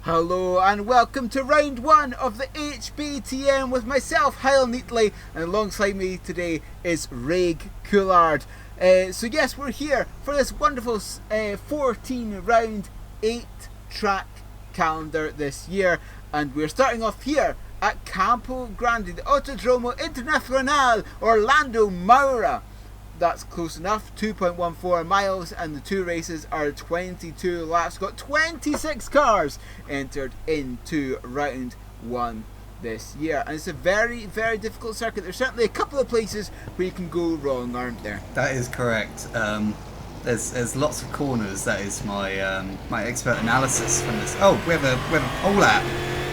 Hello and welcome to round one of the HBTM with myself, Hyle Neatley, and alongside me today is Raig Coulard. So yes, we're here for this wonderful 14 round 8 track calendar this year, and we're starting off here at Campo Grande, the Autodromo Internacional Orlando Maura. That's close enough, 2.14 miles, and the two races are 22 laps. Got 26 cars entered into round one this year, and it's a very, very difficult circuit. There's certainly a couple of places where you can go wrong, aren't there? That is correct. There's lots of corners. That is my my expert analysis from this. Oh, we have a pole lap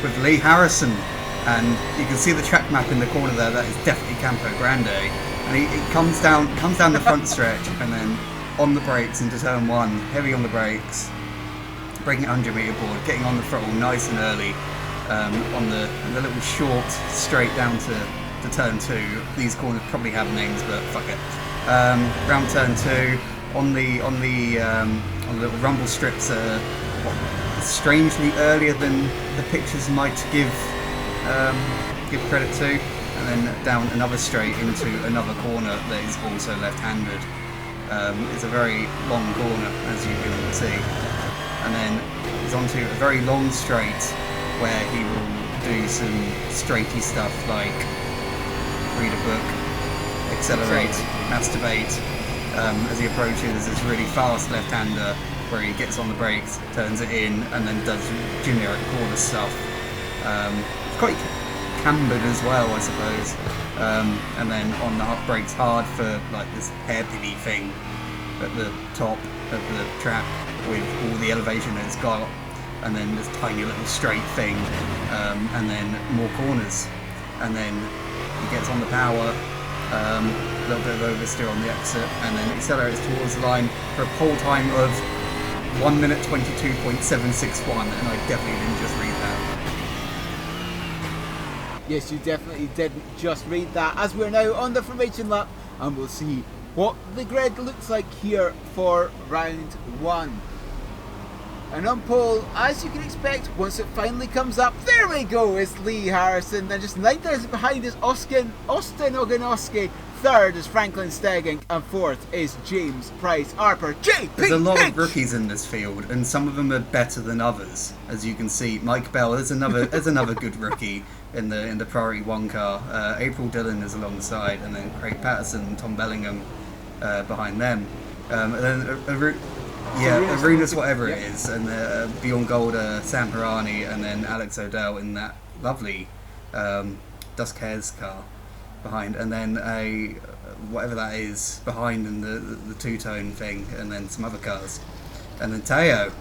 with Lee Harrison, and you can see the track map in the corner there. That is definitely Campo Grande. And he comes down the front stretch, and then on the brakes into turn one, heavy on the brakes, breaking 100 metre board, getting on the throttle nice and early on the little short straight down to turn two. These corners probably have names, but fuck it. Round turn two on the little rumble strips, strangely earlier than the pictures might give credit to. And then down another straight into another corner that is also left-handed. It's a very long corner, as you can see. And then he's onto a very long straight where he will do some straighty stuff like read a book, accelerate, masturbate, as he approaches this really fast left-hander where he gets on the brakes, turns it in, and then does generic corner stuff. Quite cambered as well, I suppose, and then on the brakes hard for like this hairpinny thing at the top of the track with all the elevation that it's got, and then this tiny little straight thing, and then more corners, and then he gets on the power, a little bit of oversteer on the exit, and then accelerates towards the line for a pole time of 1 minute 22.761, and I definitely didn't just read that. Yes, you definitely didn't just read that, as we're now on the formation lap, and we'll see what the grid looks like here for round one. And on pole, as you can expect, once it finally comes up, there we go, it's Lee Harrison. Then just 9 cars behind is Austin Ogonowski. Third is Franklin Stegging, and fourth is James Price Harper. There's a lot of rookies in this field, and some of them are better than others. As you can see, Mike Bell is another good rookie in the Priority 1 car. April Dillon is alongside, and then Craig Patterson and Tom Bellingham behind them. And then Arenas, whatever it is, and Bjorn Golder, Sam Pirani, and then Alex O'Dell in that lovely Dusk Hares car behind, and then a whatever that is behind in the two-tone thing, and then some other cars, and then Teo.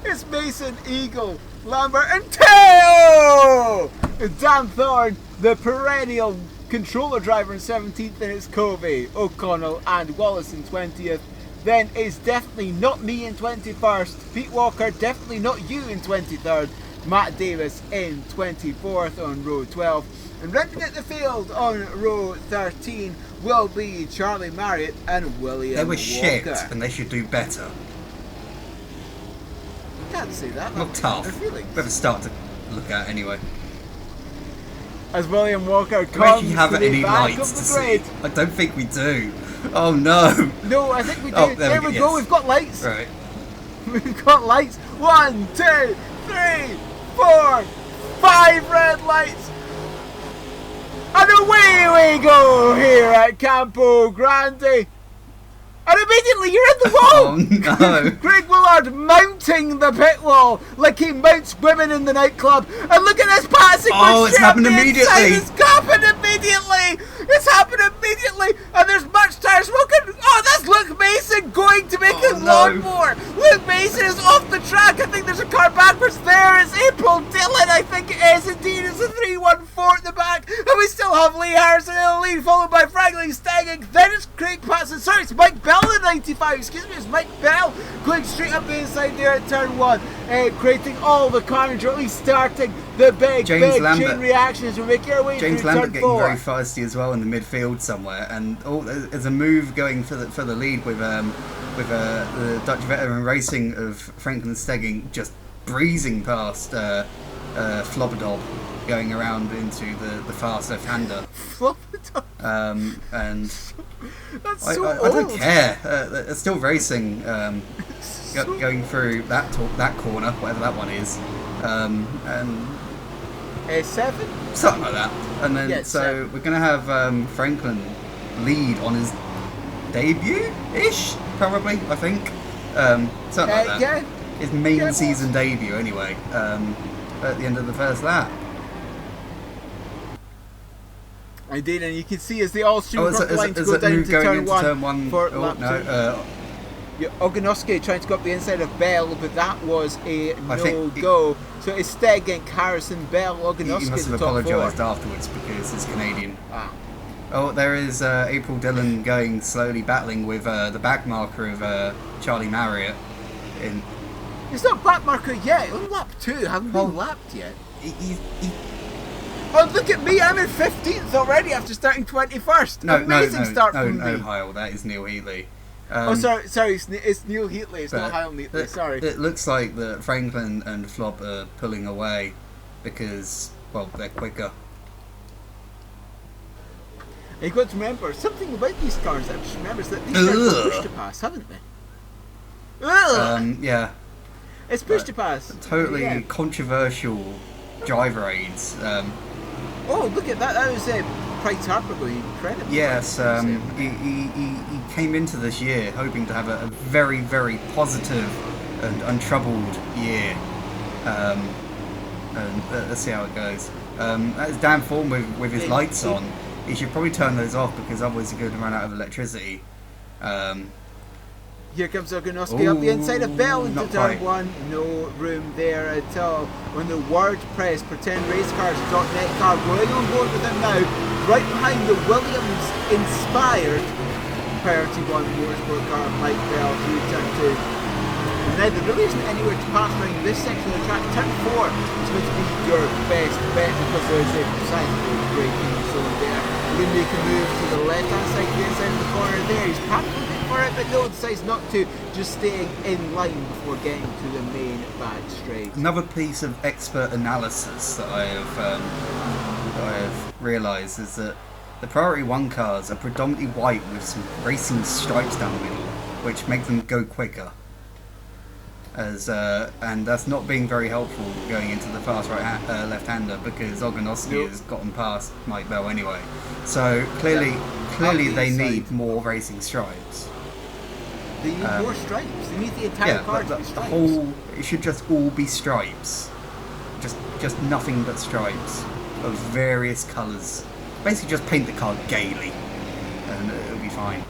It's Mason, Eagle, Lambert, and Teo! Dan Thorne, the perennial controller driver in 17th, and it's Covey, O'Connell, and Wallace in 20th. Then it's definitely not me in 21st, Pete Walker, definitely not you in 23rd, Matt Davis in 24th on row 12. And rounding out the field on row 13 will be Charlie Marriott and William Walker. They were shit, and they should do better. You can't say that. Not tough. Better start to look at anyway. As William Walker comes do you have to the any back lights of to the grid. see? I don't think we do. Oh no. No, I think we do. Oh, there we go. Yes. We've got lights. Right. We've got lights. 1, 2, 3, 4, 5 red lights. And away we go here at Campo Grande. And immediately you're in the wall! Oh no! Craig Willard mounting the pit wall like he mounts women in the nightclub. And look at this passing! Oh, it's happened immediately! It's happened immediately! It's happened immediately! And there's much tire smoking! Oh, that's Luke Mason going to make his lawnmower! Luke Mason is off the track! I think there's a car backwards there! It's April Dillon, I think it is indeed! It's a 314 at the back! And we still have Lee Harrison in the lead, followed by Franklin Stegging. Then it's Craig Patterson. Sorry, it's Mike Bell in 95, excuse me, it's Mike Bell going straight up the inside there at turn 1, creating all the carnage, or at least starting the big chain reactions. We're making our way James through Lambert turn 4. getting very feisty as well in the midfield somewhere, and there's a move going for the lead with the Dutch veteran racing of Franklin Stegging just breezing past Flobberdob, going around into the fast left-hander. Flobberdob. And That's I so I don't old. care. They're still racing, going through that corner, whatever that one is, and A7? something like that. And then Yeah, so seven. we're gonna have Franklin lead on his debut-ish, probably. I think something like that. Yeah. His main Yeah, season debut, anyway. At the end of the first lap. Indeed, and you can see as they all stream Oh, across the line to is go it down move to going turn into one, turn one? for Oh, lap no. 2. Yeah, Ogonoski trying to go up the inside of Bell, but that was a I think no-go. So instead, again, Harrison, Bell, Ogonoski He must at have the top apologised 4. afterwards because he's Canadian. Ah. Oh, there is April Dillon going slowly battling with the back marker of Charlie Marriott. It's not back marker yet, on lap 2, haven't Well, been lapped yet. He, Oh, look at me, I'm in 15th already after starting 21st. Amazing start from me. Hyle, that is Neil Heatley. Sorry, it's Neil Heatley, it's not Hyle Heatley, sorry. It looks like that Franklin and Flob are pulling away because, well, they're quicker. And you've got to remember, something about these cars that I just remember is that these cars are push to pass, haven't they? Ugh! Yeah. It's push to pass. Totally Yeah. controversial driver aids. Oh, look at that. That was Price Harper going incredible. Yes, he came into this year hoping to have a very, very positive and untroubled year. And let's see how it goes. That is Dan Form with his lights on. He should probably turn those off because otherwise he's going to run out of electricity. Here comes Ogonoski up the inside of Bell into not turn quite. 1. No room there at all. When the WordPress pretend race cars.net car going on board with him now, right behind the Williams inspired Priority 1 motorsport car Mike Bell through turn 2. And now there really isn't anywhere to pass around this section of the track. Turn 4 is going to be your best bet because there's a sizable braking zone there. Then you can move to the left hand side, the inside of the corner there. He's probably looking for it, but no, decides not to, just staying in line before getting to the main back straight. Another piece of expert analysis that I have realised is that the Priority 1 cars are predominantly white with some racing stripes down the middle, which make them go quicker. And that's not being very helpful going into the fast left-hander because Ogonoski has gotten past Mike Bell anyway. So clearly they need more racing stripes. They need more stripes. They need the entire car to be stripes. It should just all be stripes. Just nothing but stripes of various colours. Basically just paint the car gaily and it'll be fine.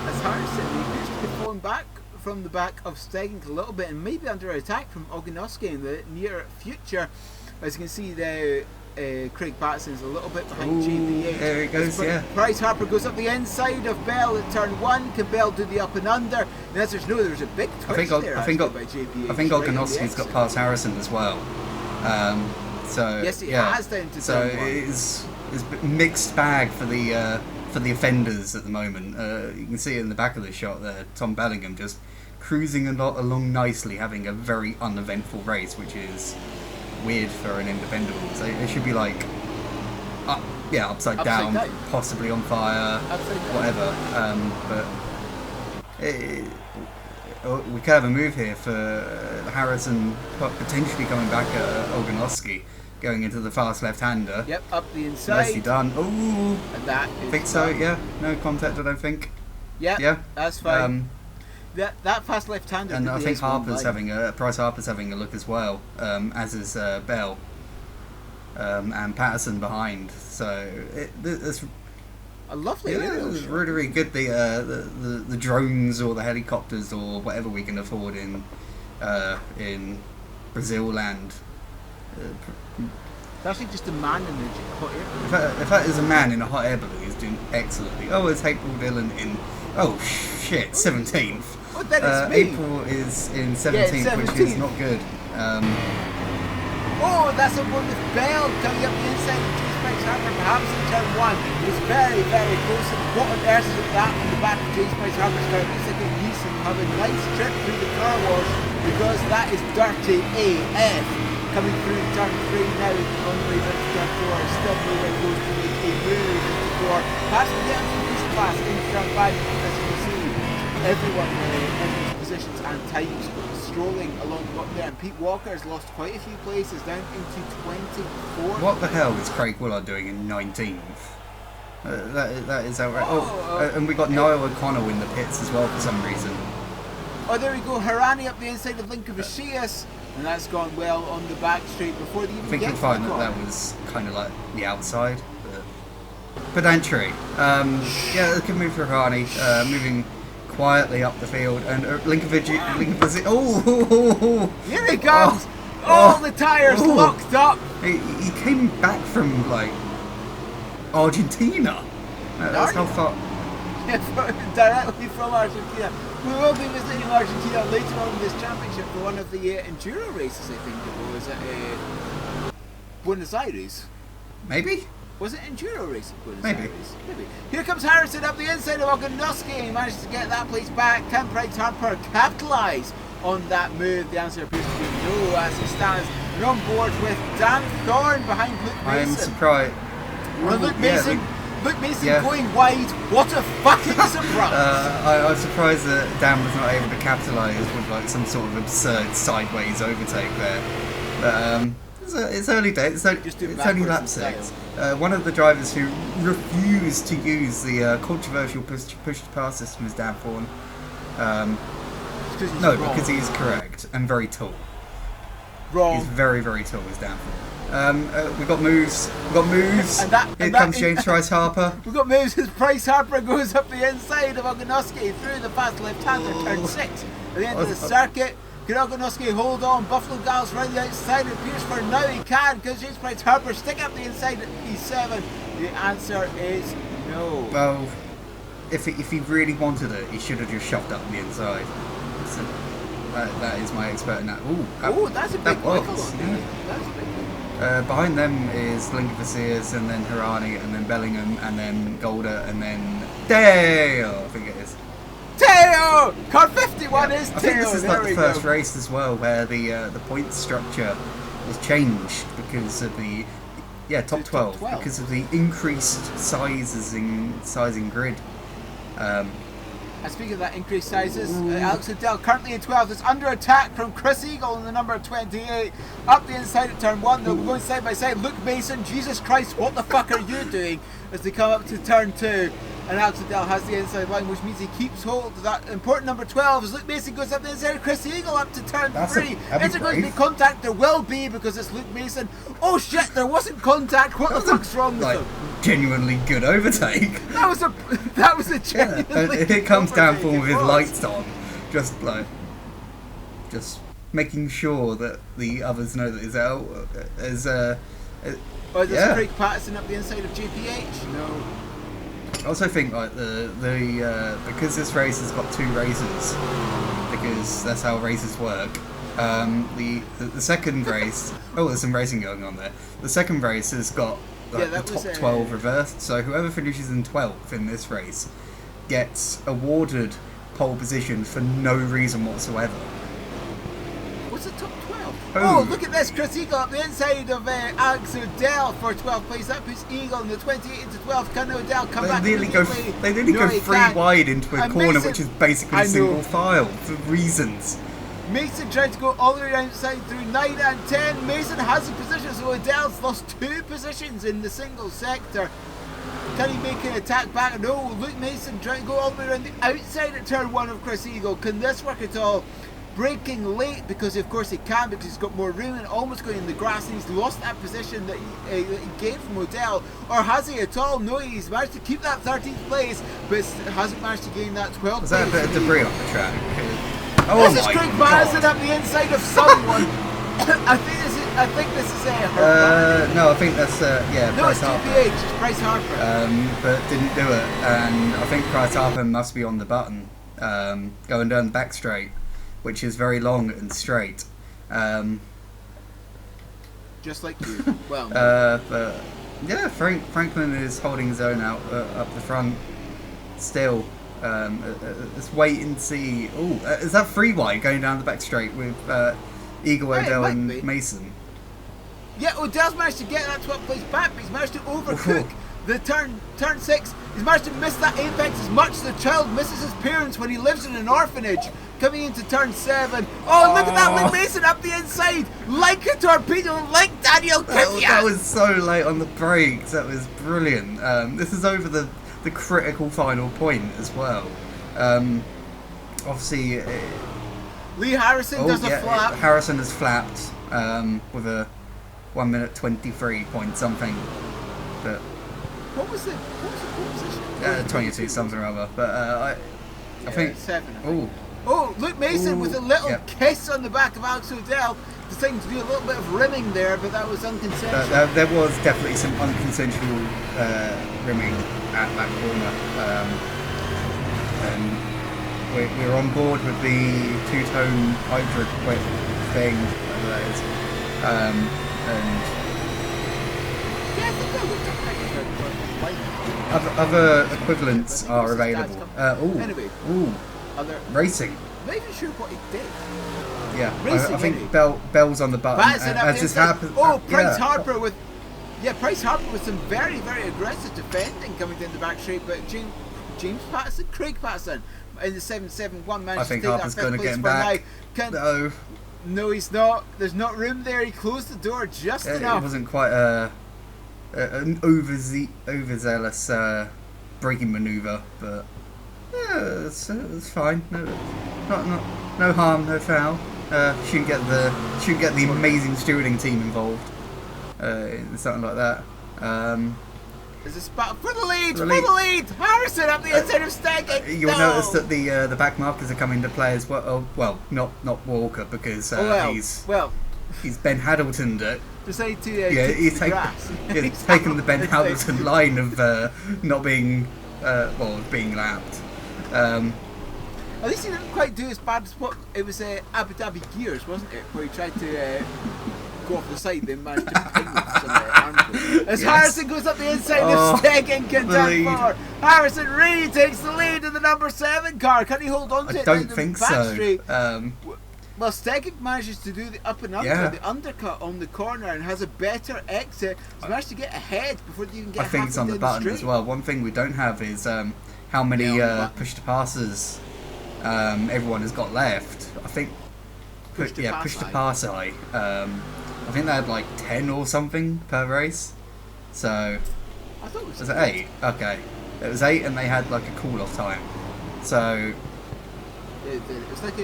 As Harrison, he appears to be falling back from the back of Stegging a little bit and maybe under attack from Ogonoski in the near future. As you can see there, Craig Patterson's a little bit behind JPH. There it goes, yeah. Price Harper goes up the inside of Bell at turn 1. Can Bell do the up and under? And as there's a big twist there I think by JPH. I think Ogonoski's got past Harrison as well. So yes, he yeah. has down to So turn 1. it's a mixed bag for the offenders at the moment. You can see it in the back of the shot there, Tom Bellingham just cruising along nicely, having a very uneventful race, which is weird for an independent. So it should be like, upside down, possibly on fire, whatever. But we could have a move here for Harrison potentially coming back at Ogonoski, going into the fast left-hander. Yep, up the inside. Nicely done. Ooh, And that is I think so. Yeah, no contact. I don't think. Yeah, that's fine. Um, That fast left-hander. and I think Price Harper's having a look as well, as is Bell, and Patterson behind. So it's a lovely it's aerial really, shot. really good. The drones or the helicopters or whatever we can afford in Brazil land. It's actually just a man in a hot air. If that is a man in a hot air balloon, he's doing excellently. Oh, it's April Dillon in. Oh shit, 17th. Oh, then it's me. April is in 17th, which is 17th. not good. Oh, that's a one with Bell coming up the inside of J-Spike's Harper, perhaps in turn 1. It's very, very close. And what on earth is that on the back of J-Spike's Harper's car? It looks like a Nissan have a nice trip through the car wash because that is dirty AF. Coming through turn 3 now on the way into turn 4, still nowhere close to make a move into 4. Perhaps we get some push pass into turn 5, as you can see everyone in these positions and times strolling along the bottom there, and Pete Walker's lost quite a few places down into 24. What the hell is Craig Willard doing in 19th? That is outright. And we got Niall O'Connell in the pits as well for some reason. Oh, there we go. Harani up the inside of Linkavicius, and that's gone well on the back straight before they even I think get you'll to find the that corner. that was kind of like the outside. Pedantry. Yeah, they can move for Harani, moving quietly up the field, and Linkavicius. Oh! Here he comes! All the tyres locked up! He came back from like Argentina. That's how far. Directly from Argentina. We will be visiting Argentina later on in this championship for one of the enduro races, I think it was at Buenos Aires. Maybe. Was it enduro race at Buenos Maybe. Aires? Maybe. Here comes Harrison up the inside of Ogonoski. He managed to get that place back. Can Price Harper capitalise on that move? The answer appears to be no, as he stands and on board with Dan Thorne behind Luke Mason. I am surprised. Well, Luke Mason, Luke Mason Yeah. going wide. What a fucking surprise! I was surprised that Dan was not able to capitalise with like some sort of absurd sideways overtake there. But it's early days. It's only lap 6. One of the drivers who refused to use the controversial push to pass system is Dan Thorne. Because he's correct and very tall. Wrong. He's very, very tall, is Dan Thorne. We've got moves. Here comes James Price Harper. We've got moves as Price Harper goes up the inside of Ogonoski through the fast left-hander, turn 6. At the end of the circuit, can Ogonoski hold on? Buffalo Gals round the outside. It appears for now he can, because James Price Harper stick up the inside at P7. The answer is no. Well, if he really wanted it, he should have just shoved up the inside. So, that is my expert in that. That's a big wiggle on yeah. there. That's a big wiggle. Behind them is Linkavicius, and then Harani, and then Bellingham, and then Golder, and then Dale, I think it is. Teo! Car 51 is Teo. I think this is there like the we first go. race as well where the point structure was changed because of the top 12 because of the increased sizing grid. And speaking of that increased sizes, Alex Adele currently in 12th is under attack from Chris Eagle in the number 28. Up the inside of turn 1, they'll be going side by side. Luke Mason, Jesus Christ, what the fuck are you doing? As they come up to turn 2. And Alex Adele has the inside line, which means he keeps hold of that important number 12 as Luke Mason goes up the inside of Chris Eagle up to turn 3. Is there going to be contact? There will be, because it's Luke Mason. Oh shit, there wasn't contact. What the fuck's wrong with them? Genuinely good overtake. That was a genuinely and here comes Dan Thorne with his was. lights on, just making sure that the others know that he's out. There's Craig Patterson up the inside of JPH. No. I also think like the because this race has got 2 races, because that's how races work. The second race, there's some racing going on there. The second race has got the top 12 reversed, so whoever finishes in 12th in this race gets awarded pole position for no reason whatsoever. What's the top 12? Oh, look at this! Chris Eagle up the inside of Alex Odell for 12th place. That puts Eagle in the 28 into 12th. Can Odell come back? They nearly go 3 wide into a corner, Mason, which is basically single file for reasons. Mason tried to go all the way outside through 9 and 10. Mason has a position, so Odell's lost 2 positions in the single sector. Can he make an attack back? No, Luke Mason trying to go all the way around the outside at turn 1 of Chris Eagle. Can this work at all? Braking late, because of course he can, because he's got more room and almost going in the grass, and he's lost that position that he gained from Odell. Or has he at all? No, he's managed to keep that 13th place, but hasn't managed to gain that 12th place. Was that a bit of debris off the track? This is Craig Patterson up the inside of someone. I think this is no, I think that's no, Price it's Harper. GPH, it's Price Harper. But didn't do it, and I think Price Harper must be on the button, going down the back straight, which is very long and straight. Just like you. Well. But yeah, Franklin is holding his own out up the front still. Let's wait and see. Oh, is that three wide going down the back straight with Eagle, Odell, and be. Mason? Yeah, Odell's managed to get that 12 place back, but he's managed to overcook the turn 6. He's managed to miss that apex as much as a child misses his parents when he lives in an orphanage. Coming into turn 7. Oh, look at that, Luke Mason up the inside, like a torpedo, like Daniel Kvyat. That was so late on the brakes. That was brilliant. This is over the critical final point as well. Obviously, Lee Harrison does a flap. Harrison has flapped with a 1 minute 23 point something. But what was the position? 22 something or other. But I think 7. Oh, Luke Mason with a little kiss on the back of Alex Odell, deciding to do a little bit of rimming there, but that was unconsensual. There was definitely some unconsensual rimming at that corner. And we're on board with the two-tone hybrid thing, whatever that is. And yeah, I think that looked like other equivalents are available. Anyway. Racing. I'm not even sure what he did. Yeah, Racing, I think Bell's on the button. As this happens. Price Harper with some very, very aggressive defending coming down the back straight, but Craig Patterson in the 7-7-1 managed to take Harper's that going to get him back. No, he's not. There's not room there. He closed the door just enough. It wasn't quite an overzealous braking manoeuvre, but yeah, it's fine. No harm, no foul. Shouldn't get the amazing stewarding team involved in something like that. There's a spot for the lead. Harrison up the inside of Stegging. You'll notice that the back markers are coming to play as well. Oh, well, not Walker because he's Ben Haddletoned it. Decided to he's taken the Ben Haddleton line of not being being lapped. At least he didn't quite do as bad as what it was. Abu Dhabi Gears, wasn't it, where he tried to go off the side, then managed to ping some arms. As Harrison goes up the inside of Stegging, can turn forward. Harrison really takes the lead in the number 7 car. Can he hold on to it? I don't think so. Well, Stegging manages to do the up and under, the undercut on the corner, and has a better exit. He's managed to get ahead before they even get. I think it's on the button as well. One thing we don't have is how many push to passes everyone has got left. I think push to pass I think they had like 10 or something per race. So I thought it was 8. Okay, it was 8, and they had like a cool off time. So it's like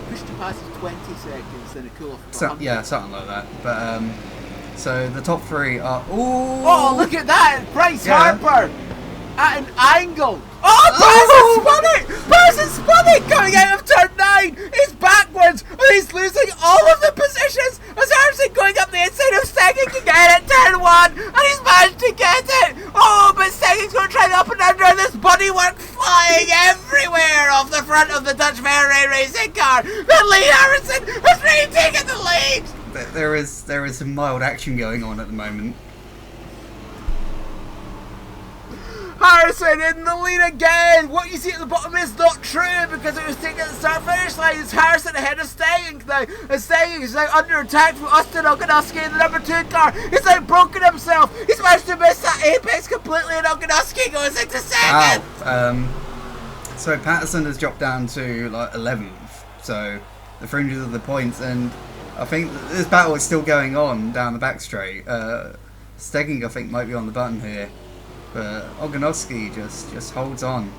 push to pass is 20 seconds, then a cool off. Something like that. But so the top 3 are. Oh, look at that! Bryce Harper at an angle. Person spun it coming out of turn 9. He's backwards and he's losing all of the positions as Harrison going up the inside of Stegging can get it, turn 1, and he's managed to get it. But Stegging's going to try the up and under, and this bodywork flying everywhere off the front of the Dutch Ferrari racing car. But Lee Harrison has really taken the lead. There is some mild action going on at the moment. Harrison in the lead again. What you see at the bottom is not true because it was taken at the start finish line. It's Harrison ahead of Stegging now. And Stegging is now under attack from Austin Ogonowski in the number 2 car. He's now broken himself. He's managed to miss that apex completely, and Ogonowski goes into 2nd. So Patterson has dropped down to like 11th. So the fringes of the points, and I think this battle is still going on down the back straight. Stegging, I think, might be on the button here. But Ogonowski just holds on.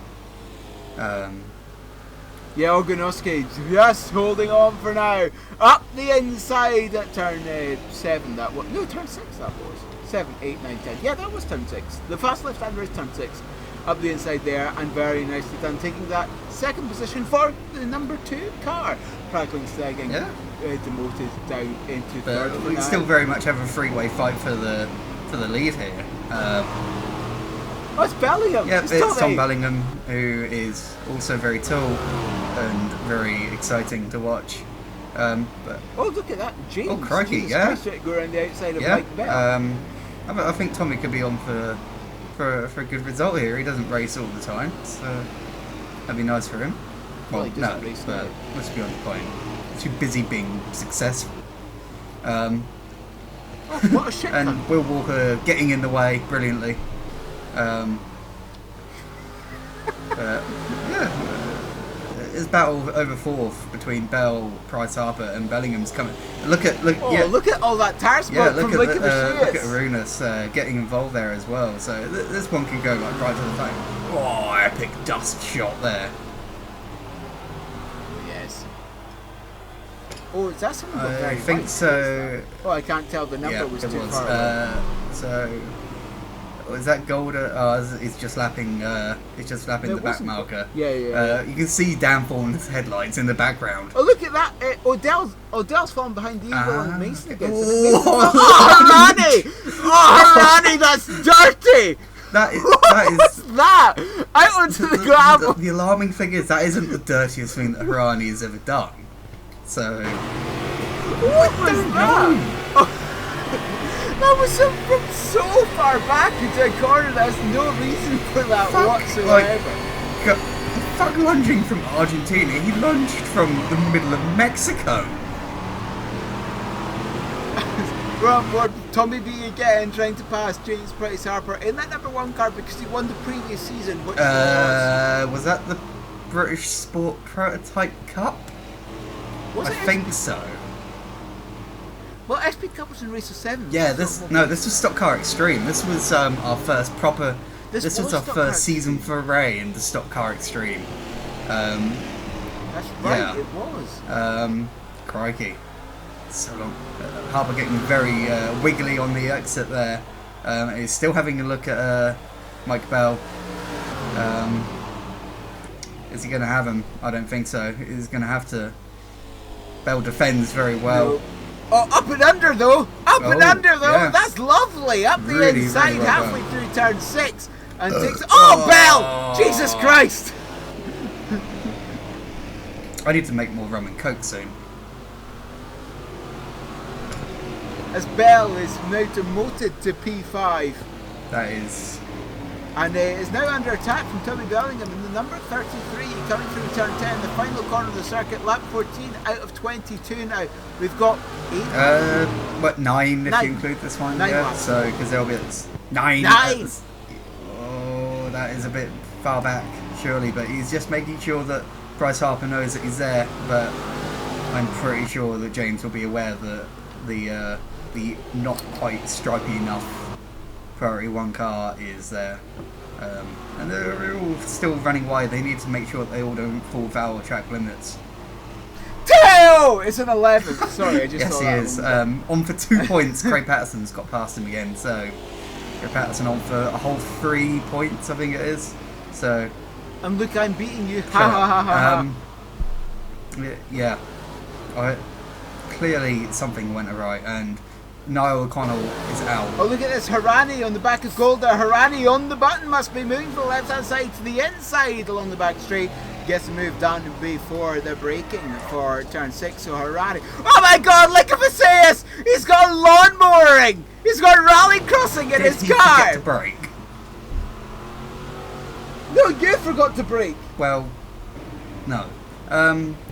Ogonowski just holding on for now. Up the inside at turn 7. That was turn 6. That was 7, 8, 9, 10. Yeah, that was turn 6. The fast left-hander is turn 6. Up the inside there, and very nicely done, taking that 2nd position for the number 2 car. Franklin Stegging demoted down into 3rd. We still very much have a three-way fight for the lead here. It's Bellingham. Yeah, it's Tom Bellingham, who is also very tall and very exciting to watch. But look at that, James! Oh, crikey! Jesus Christ, go around the outside of Mike Bell. I think Tommy could be on for a good result here. He doesn't race all the time, so That'd be nice for him. Well, Well, he no, doesn't race but now. let's be on the point. Too busy being successful. Oh, what a shit cunt. And Will Walker getting in the way brilliantly. Yeah, it's battle over fourth between Bell, Price Harper, and Bellingham's coming. Look, Oh, yeah, look at all that tire yeah, smoke look from at Lincoln look at Machias. Arunas getting involved there as well. So this one can go like right to the thing. Oh, epic dust shot there. Yes. Oh, is that someone got I very think white? so. Oh, I can't tell. The number Yeah, was it too was. far away. So, is that Golder? Oh, he's just lapping. He's just lapping It the back wasn't- marker. Yeah. You can see Dan Thorne's headlights in the background. Oh, look at that! Odell's falling behind the Eagle and Mason again. So Oh. oh, Harani! Oh, Harani, that's dirty! That is What's that? Out onto the gravel. the alarming thing is that isn't the dirtiest thing that Harani has ever done. So, What was that? Oh, that was from so far back into a corner. There's no reason for that whatsoever. fuck lunging from Argentina. He lunged from the middle of Mexico. We're on board Tommy B again, trying to pass James Price Harper in that number 1 car because he won the previous season. Which Was that the British Sport Prototype Cup? was I it think so. Well, SP Cup was in race of 7. Yeah, this was Stock Car Extreme. This was our first proper. This was our Stock Car first season foray into Stock Car Extreme. That's right, yeah. it was. Crikey, so long. Harper getting very wiggly on the exit there. He's still having a look at Mike Bell. Is he going to have him? I don't think so. He's going to have to. Bell defends very well. No. Oh, up and under though! Up and Oh, under though! yeah. That's lovely! Up the Really, inside, really well halfway done. through turn 6. And takes. Oh, Bell! Jesus Christ! I need to make more rum and coke soon. As Bell is now demoted to P5. That is. And is now under attack from Tommy Bellingham in the number 33 coming through turn 10, the final corner of the circuit, lap 14 out of 22 now. We've got 8. What, 9 if 9. you include this one? 9 yeah. laps. So, because there'll be 9. 9! Oh, that is a bit far back, surely. But he's just making sure that Bryce Harper knows that he's there. But I'm pretty sure that James will be aware that the not quite stripy enough Priority 1 car is there. And they're all still running wide. They need to make sure that they all don't fall foul of track limits. Teo! It's an 11. Sorry, I just Yes, saw he that is. one. On for 2 points. Craig Patterson's got past him again. So, Craig Patterson on for a whole 3 points, I think it is. So, And look, I'm beating you. Ha ha ha ha. yeah. Clearly something went awry, and Niall O'Connell is out. Oh, look at this. Harani on the back of Golder. Harani on the button. Must be moving from the left-hand side to the inside along the back straight. Gets the move done before the braking for turn 6. So Harani. Oh my god, look at Macias! He's got lawn mowing! He's got rally crossing in his Did he car! forget to brake? No, you forgot to brake! Well, no.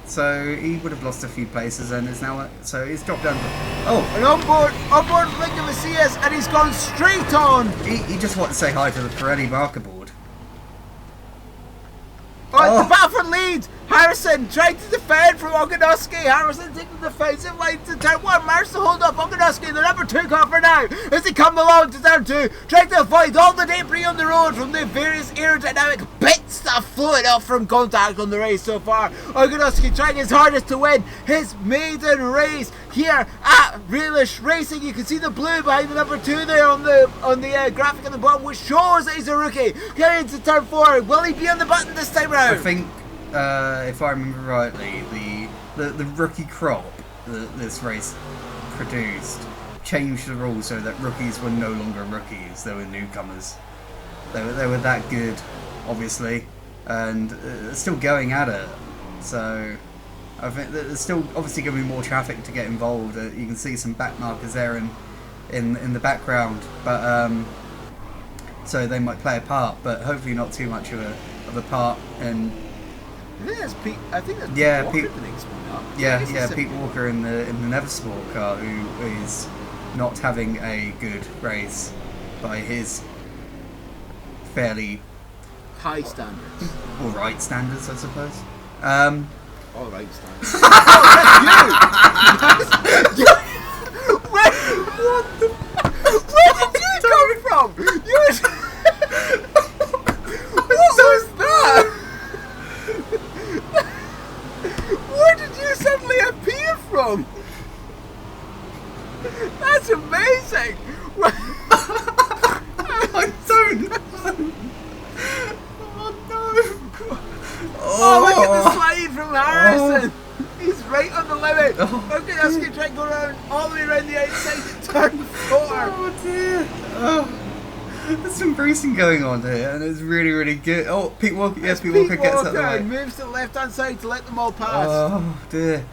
So he would have lost a few places, and is now so he's dropped down. And on board Lincoln Macias, and he's gone straight on! He just wanted to say hi to the Pirelli marker board. The battle for lead! Harrison trying to defend from Ogonowski. Harrison taking the defensive line to turn 1. Managed to hold up Ogonowski, the number 2 car for now, as they come along to turn 2, trying to avoid all the debris on the road from the various aerodynamic bits that have floated off from contact on the race so far. Ogonowski trying his hardest to win his maiden race here at RlyR Racing. You can see the blue behind the number 2 there on the graphic on the bottom, which shows that he's a rookie. Getting into turn 4. Will he be on the button this time round? I think, if I remember rightly, the rookie crop that this race produced changed the rules so that rookies were no longer rookies; they were newcomers. They were that good, obviously, and still going at it. So I think there's still obviously going to be more traffic to get involved. You can see some back markers there in the background, but so they might play a part, but hopefully not too much of a part. And I think that's Yeah, Walker Pete- the next one up. Yeah, Pete Walker in the Neversport car, who is not having a good race by his fairly High standards. all right standards, I suppose. All right standards. Oh, that's you! Where did you come from? What was that? Where did you suddenly appear from? That's amazing! I don't know. Oh no! Oh, look at the slide from Harrison! He's right on the limit! Okay, that's going to try and go around all the way around the outside to turn 4! Oh dear! Oh. There's some racing going on here, and it's really, really good. Oh, Pete Walker, yes, Pete Walker gets out of the way. Moves to the left-hand side to let them all pass. Oh dear!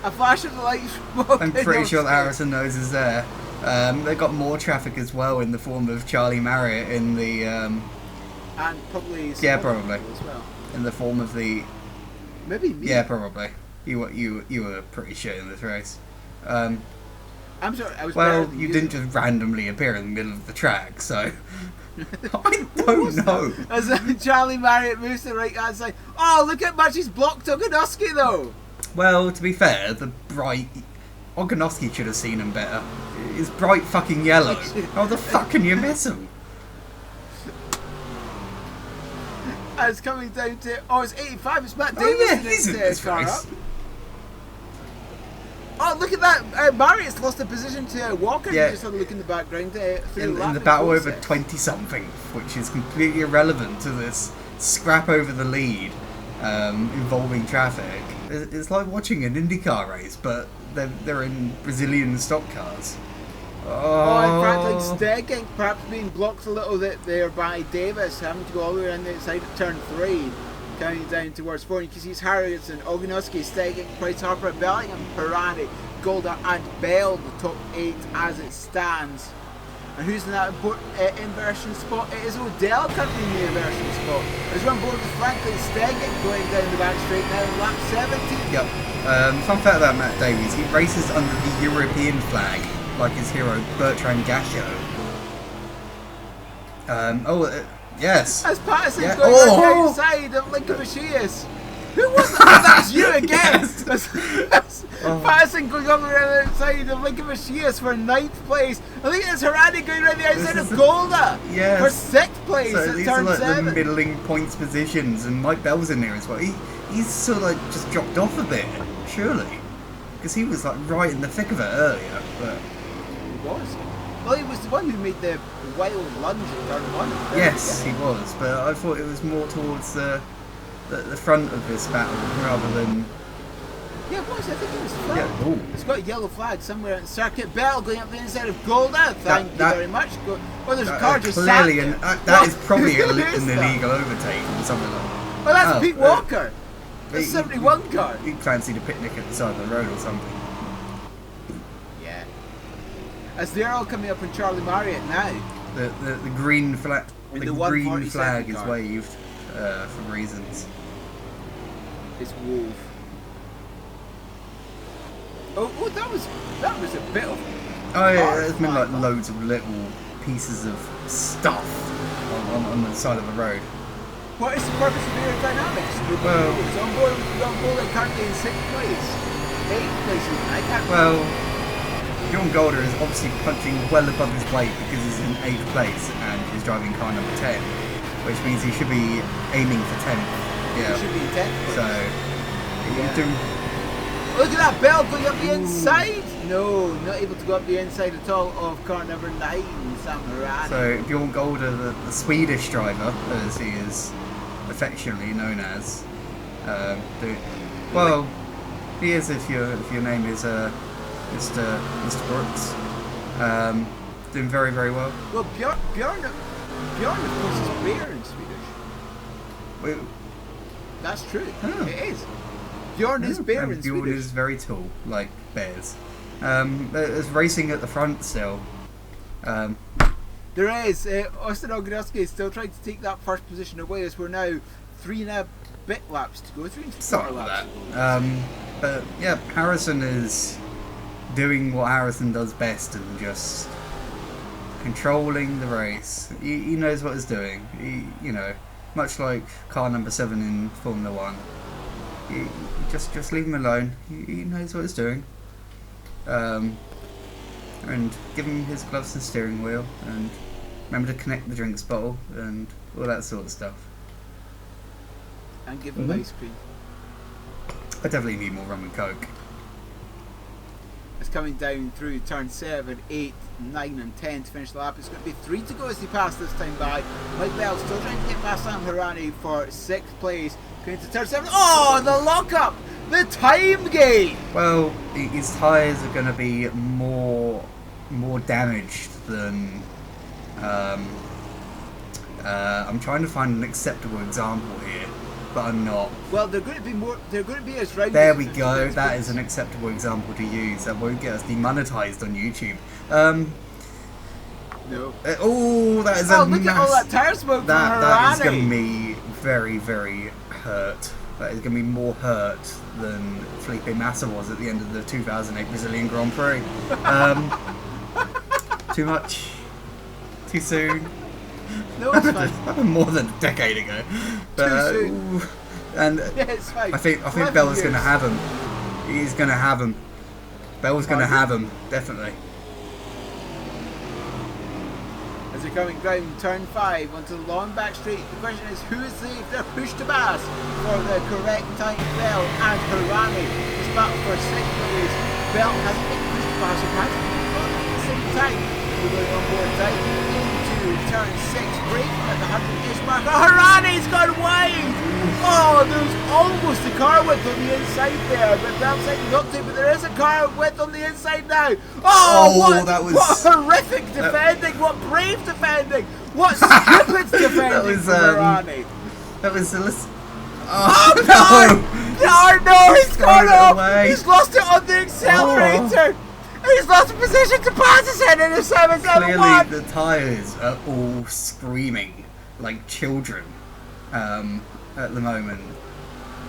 A flash of the lights. I'm pretty sure that Harrison knows is there. They got more traffic as well in the form of Charlie Marriott in the. And probably. Probably. As well. In the form of the. Maybe me. Yeah, probably. You were pretty shit in this race. I'm sorry, I was. Well, you didn't just randomly appear in the middle of the track, so. I don't know. As Charlie Marriott moves to the right hand side. Oh, look how much he's blocked Ogonowski though. Well, to be fair, the bright Ogonowski should have seen him better. It's bright fucking yellow. How the fuck can you miss him? And it's coming down to it's 85. It's Matt Davis he's in this car race. up. Oh, look at that! Marriott's lost a position to Walker. Yeah. You just had a look in the background. In the battle over 20-something, which is completely irrelevant to this scrap over the lead involving traffic. It's like watching an IndyCar race, but they're in Brazilian stock cars. In fact, like Stegging perhaps being blocked a little bit there by Davis, having to go all the way around the outside of turn 3, counting down towards 4. You can see Harrison, Ogonowski, Stegging, Price Harper, Bellingham, Pirani, Golder, and Bell, the top 8 as it stands. And who's in that inversion spot? It is Odell currently in the inversion spot. There's one board with Franklin Stegging going down the back straight now in lap 17. Yep. Fun fact about Matt Davies, he races under the European flag, like his hero Bertrand Gachot. Yes. As Patterson's going around the outside of Lincoln Machias. Who was that? That's you again! Yes. Patterson going all around the outside of Lincoln Machias for 9th place. I think it's Harani going around the outside of Golda for 6th place so at these turn are like 7. the middling points positions, and Mike Bell's in there as well. He's sort of like just dropped off a bit, surely. Because he was like right in the thick of it earlier, but... He was. Well, he was the one who made the wild lunge at turn 1. Yes, he was, but I thought it was more towards the front of this battle rather than... Yeah, it was. I think it was the front. Yeah, it's got a yellow flag somewhere in Circuit Bell going up the inside of Golda. Thank you very much. There's a car just clearly, sat that is probably an illegal overtake or something like that. Well, that's Pete Walker. The 71 car. He fancied a picnic at the side of the road or something. Yeah. As they're all coming up on Charlie Marriott now. The green flag. The green flag is car. waved for reasons. It's Wolf. Oh, that was a bit of. Oh yeah, there's been like loads of little pieces of stuff on the side of the road. What is the purpose of aerodynamics? Well, it's on board currently in 6th place, 8th place. I can't. Well, John Golder is obviously punching well above his weight because he's in 8th place and he's driving car number 10, which means he should be aiming for 10th. Yeah. He should be 10th. So, he's doing. Look at that bell going up the inside! No, not able to go up the inside at all of car number 9, Sam Harani. So Bjorn Golder, the Swedish driver, as he is affectionately known as, he is if your name is Mr. Brooks, doing very, very well. Well, Bjorn of course is bear in Swedish. Wait. That's true. Oh. It is. Bjorn is bear in Swedish. Bjorn is very tall, like bears. There's racing at the front still. There is. Austin Ogonowski is still trying to take that first position away as we're now 3.5 laps to go, 3 and 3/4 Something like laps. that. But yeah, Harrison is doing what Harrison does best and just controlling the race. He knows what he's doing. Much like car number 7 in Formula 1. Just leave him alone. He knows what he's doing. And give him his gloves and steering wheel, and remember to connect the drinks bottle and all that sort of stuff. And give him ice cream. I definitely need more rum and coke. It's coming down through turn 7, 8, 9 and 10 to finish the lap. It's going to be 3 to go as he passed this time by. Mike Bell still trying to get past Sam Hirani for 6th place. Going to turn 7. Oh, the lockup! The time game! Well, his tyres are going to be more damaged than... I'm trying to find an acceptable example here, but I'm not. Well, they're going to be more. They're going to be as round. There we go. That is an acceptable example to use. That won't get us demonetized on YouTube. No. Oh, that is look at all that tire smoke from Hirani. That is going to be very, very hurt. That is going to be more hurt than Felipe Massa was at the end of the 2008 Brazilian Grand Prix. Too much. Too soon. No, it's fine. More than a decade ago. But, Too soon. And yeah, it's fine. I think Bell's going to have him. He's going to have him. Bell's going to have him, definitely. As they're coming down turn 5 onto the long back straight, the question is who is they're pushed to pass for the correct time. Bell and Hirani. This battle for 6th place. Bell hasn't been pushed to pass, so has at the same time. We're going on board time into turn 6, braking at the 100-ish marker. Hirani's gone wide! Oh, there's almost a car width on the inside there, but Bell's saying not to, but there is a car width on the inside now. What horrific defending, what brave defending, what stupid defending from Hirani. That was a list. No, he's gone off! Away. He's lost it on the accelerator! He's lost a position to pass his head in a 771! Clearly the tyres are all screaming like children at the moment.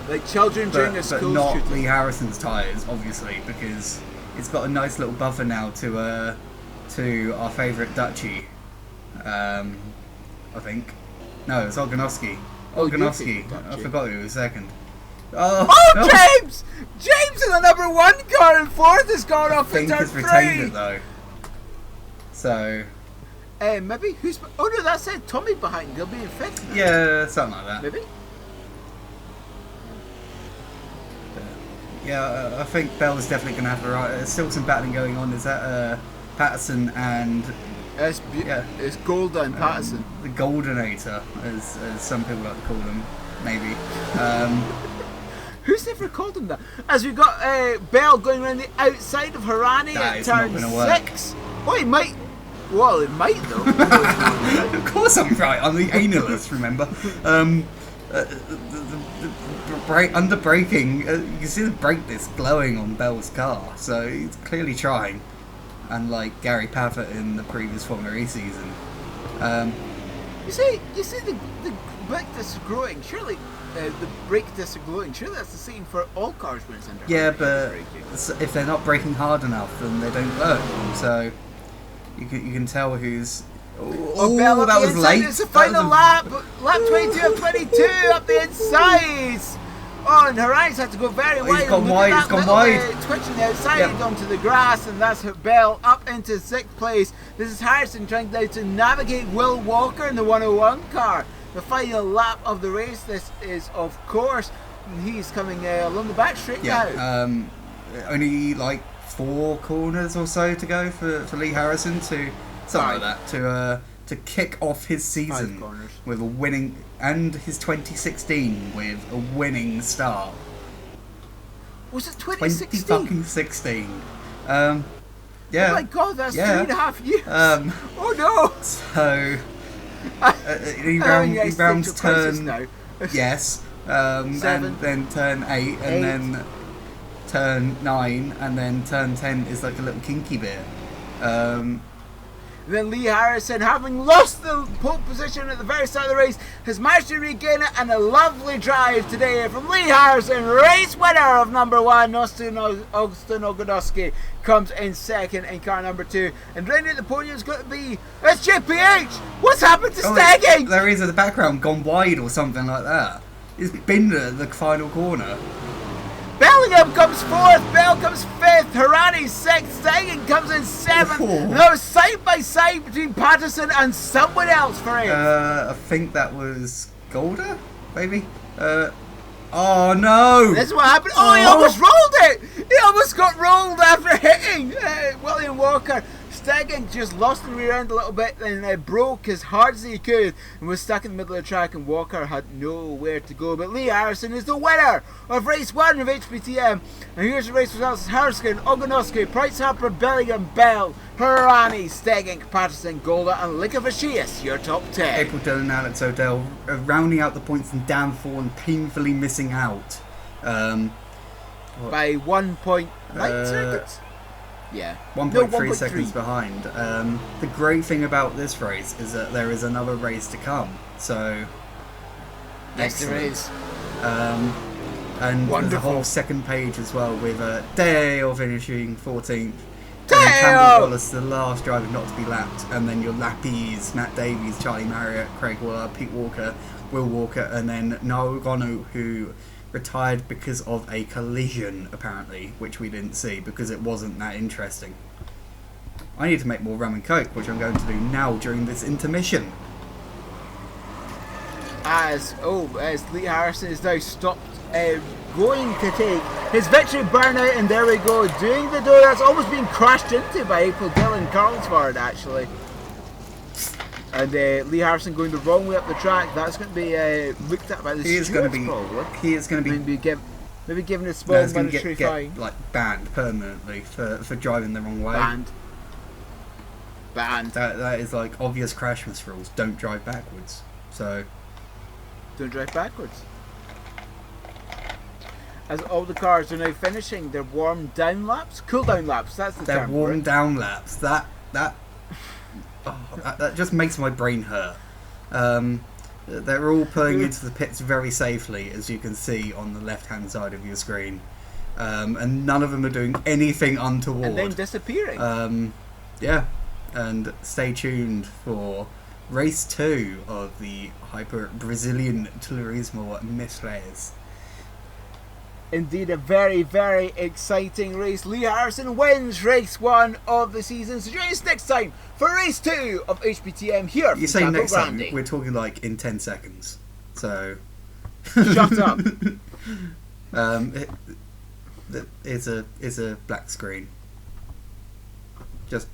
Like children during a school But not shooting. Lee Harrison's tyres, obviously, because it's got a nice little buffer now to our favourite Dutchie. I think. No, it's Oganowski. Oganowski. I forgot who was second. James! James in the number 1 car and 4th has gone off in turn 3. I think he's retained it though. So. Maybe who's? Oh no, that said Tommy behind. He'll be in 5th now. Yeah, something like that. Maybe. Yeah, I think Bell's definitely going to have a right. There's still some battling going on. Is that Patterson and It's Golda and Patterson. The Goldenator, as some people like to call them, maybe. Who's ever called him that? As we've got Bell going around the outside of Hirani at turn 6. Oh, he might. Well, it might though. Of course I'm right. I'm the analyst, remember? Under braking, you can see the brake disc glowing on Bell's car, so he's clearly trying. Unlike Gary Pavitt in the previous Formula E season. You see the brake disc growing. Surely the brake disc are glowing. Surely that's the same for all cars when it's under. Yeah, but if they're not braking hard enough, then they don't work. So you can tell who's. Bell that was late. It's the final lap 22 of 22 up the inside. Oh, and Hirani's had to go very wide. He's gone wide. Twitching the outside onto the grass, and that's Bell up into 6th place. This is Harrison trying now to navigate Will Walker in the 101 car. The final lap of the race. This is, of course, he's coming along the back straight now. Only like 4 corners or so to go for Lee Harrison to something like that to kick off his season with a winning, and his 2016 with a winning start. Was it 2016? 2016. Yeah. Oh my god, that's 3.5 years. Oh no. So he rounds turn now. Yes. 7, and then turn 8, and then turn 9, and then turn 10 is like a little kinky bit. And then Lee Harrison, having lost the pole position at the very start of the race, has managed to regain it, and a lovely drive today from Lee Harrison, race winner of number 1. Austin Ogonowski comes in second in car number 2. And rounding the podium is going to be JPH. What's happened to Stegging? There is in the background gone wide or something like that. It's been the final corner. Bellingham comes 4th, Bell comes 5th, Harani 6th, Stegging comes in 7th. Oh. Now side by side between Patterson and someone else for 8th. I think that was Golda, maybe? Oh no! That's what happened. Oh, he almost rolled it! He almost got rolled after hitting William Walker. Stegging just lost the rear end a little bit, then broke as hard as he could and was stuck in the middle of the track, and Walker had nowhere to go. But Lee Harrison is the winner of race 1 of HBTM. And here's the race results: Harrison, Ogonowski, Price Harper, Bellingham, Bell, Harani, Stegging, Patterson, Golda, and Likavashias, your top 10. April Dillon, Alex O'Dell rounding out the points, and Dan Thorne painfully missing out. By 1.9 seconds. Yeah. 1.3 seconds behind. The great thing about this race is that there is another race to come. So, yes, there is. And there's a whole second page as well with Dale finishing 14th. Campbell Wallace, the last driver not to be lapped. And then your lappies, Matt Davies, Charlie Marriott, Craig Waller, Pete Walker, Will Walker, and then Noel Gonu, who retired because of a collision, apparently, which we didn't see because it wasn't that interesting. I need to make more rum and coke, which I'm going to do now during this intermission. As Lee Harrison is now stopped going to take his victory burnout, and there we go, doing the door that's almost being crashed into by April Dillon Carlsford, actually. And Lee Harrison going the wrong way up the track. That's going to be looked at by the stewards, probably. He is going to be maybe given a small monetary fine. Like banned permanently for driving the wrong way. Banned. That is like obvious Crashmas rules. Don't drive backwards. So. Don't drive backwards. As all the cars are now finishing their warm down laps, cool down laps. That's the term. Their warm down laps. That just makes my brain hurt. They're all pulling into the pits very safely, as you can see on the left-hand side of your screen, and none of them are doing anything untoward. And then disappearing. Yeah, and stay tuned for race 2 of the Hyper Brazilian Turismo Misraes. Indeed, a very, very exciting race. Lee Harrison wins race 1 of the season. So join us next time for race 2 of HBTM here. You say next time, we're talking like in 10 seconds. So. Shut up. It's a black screen. Just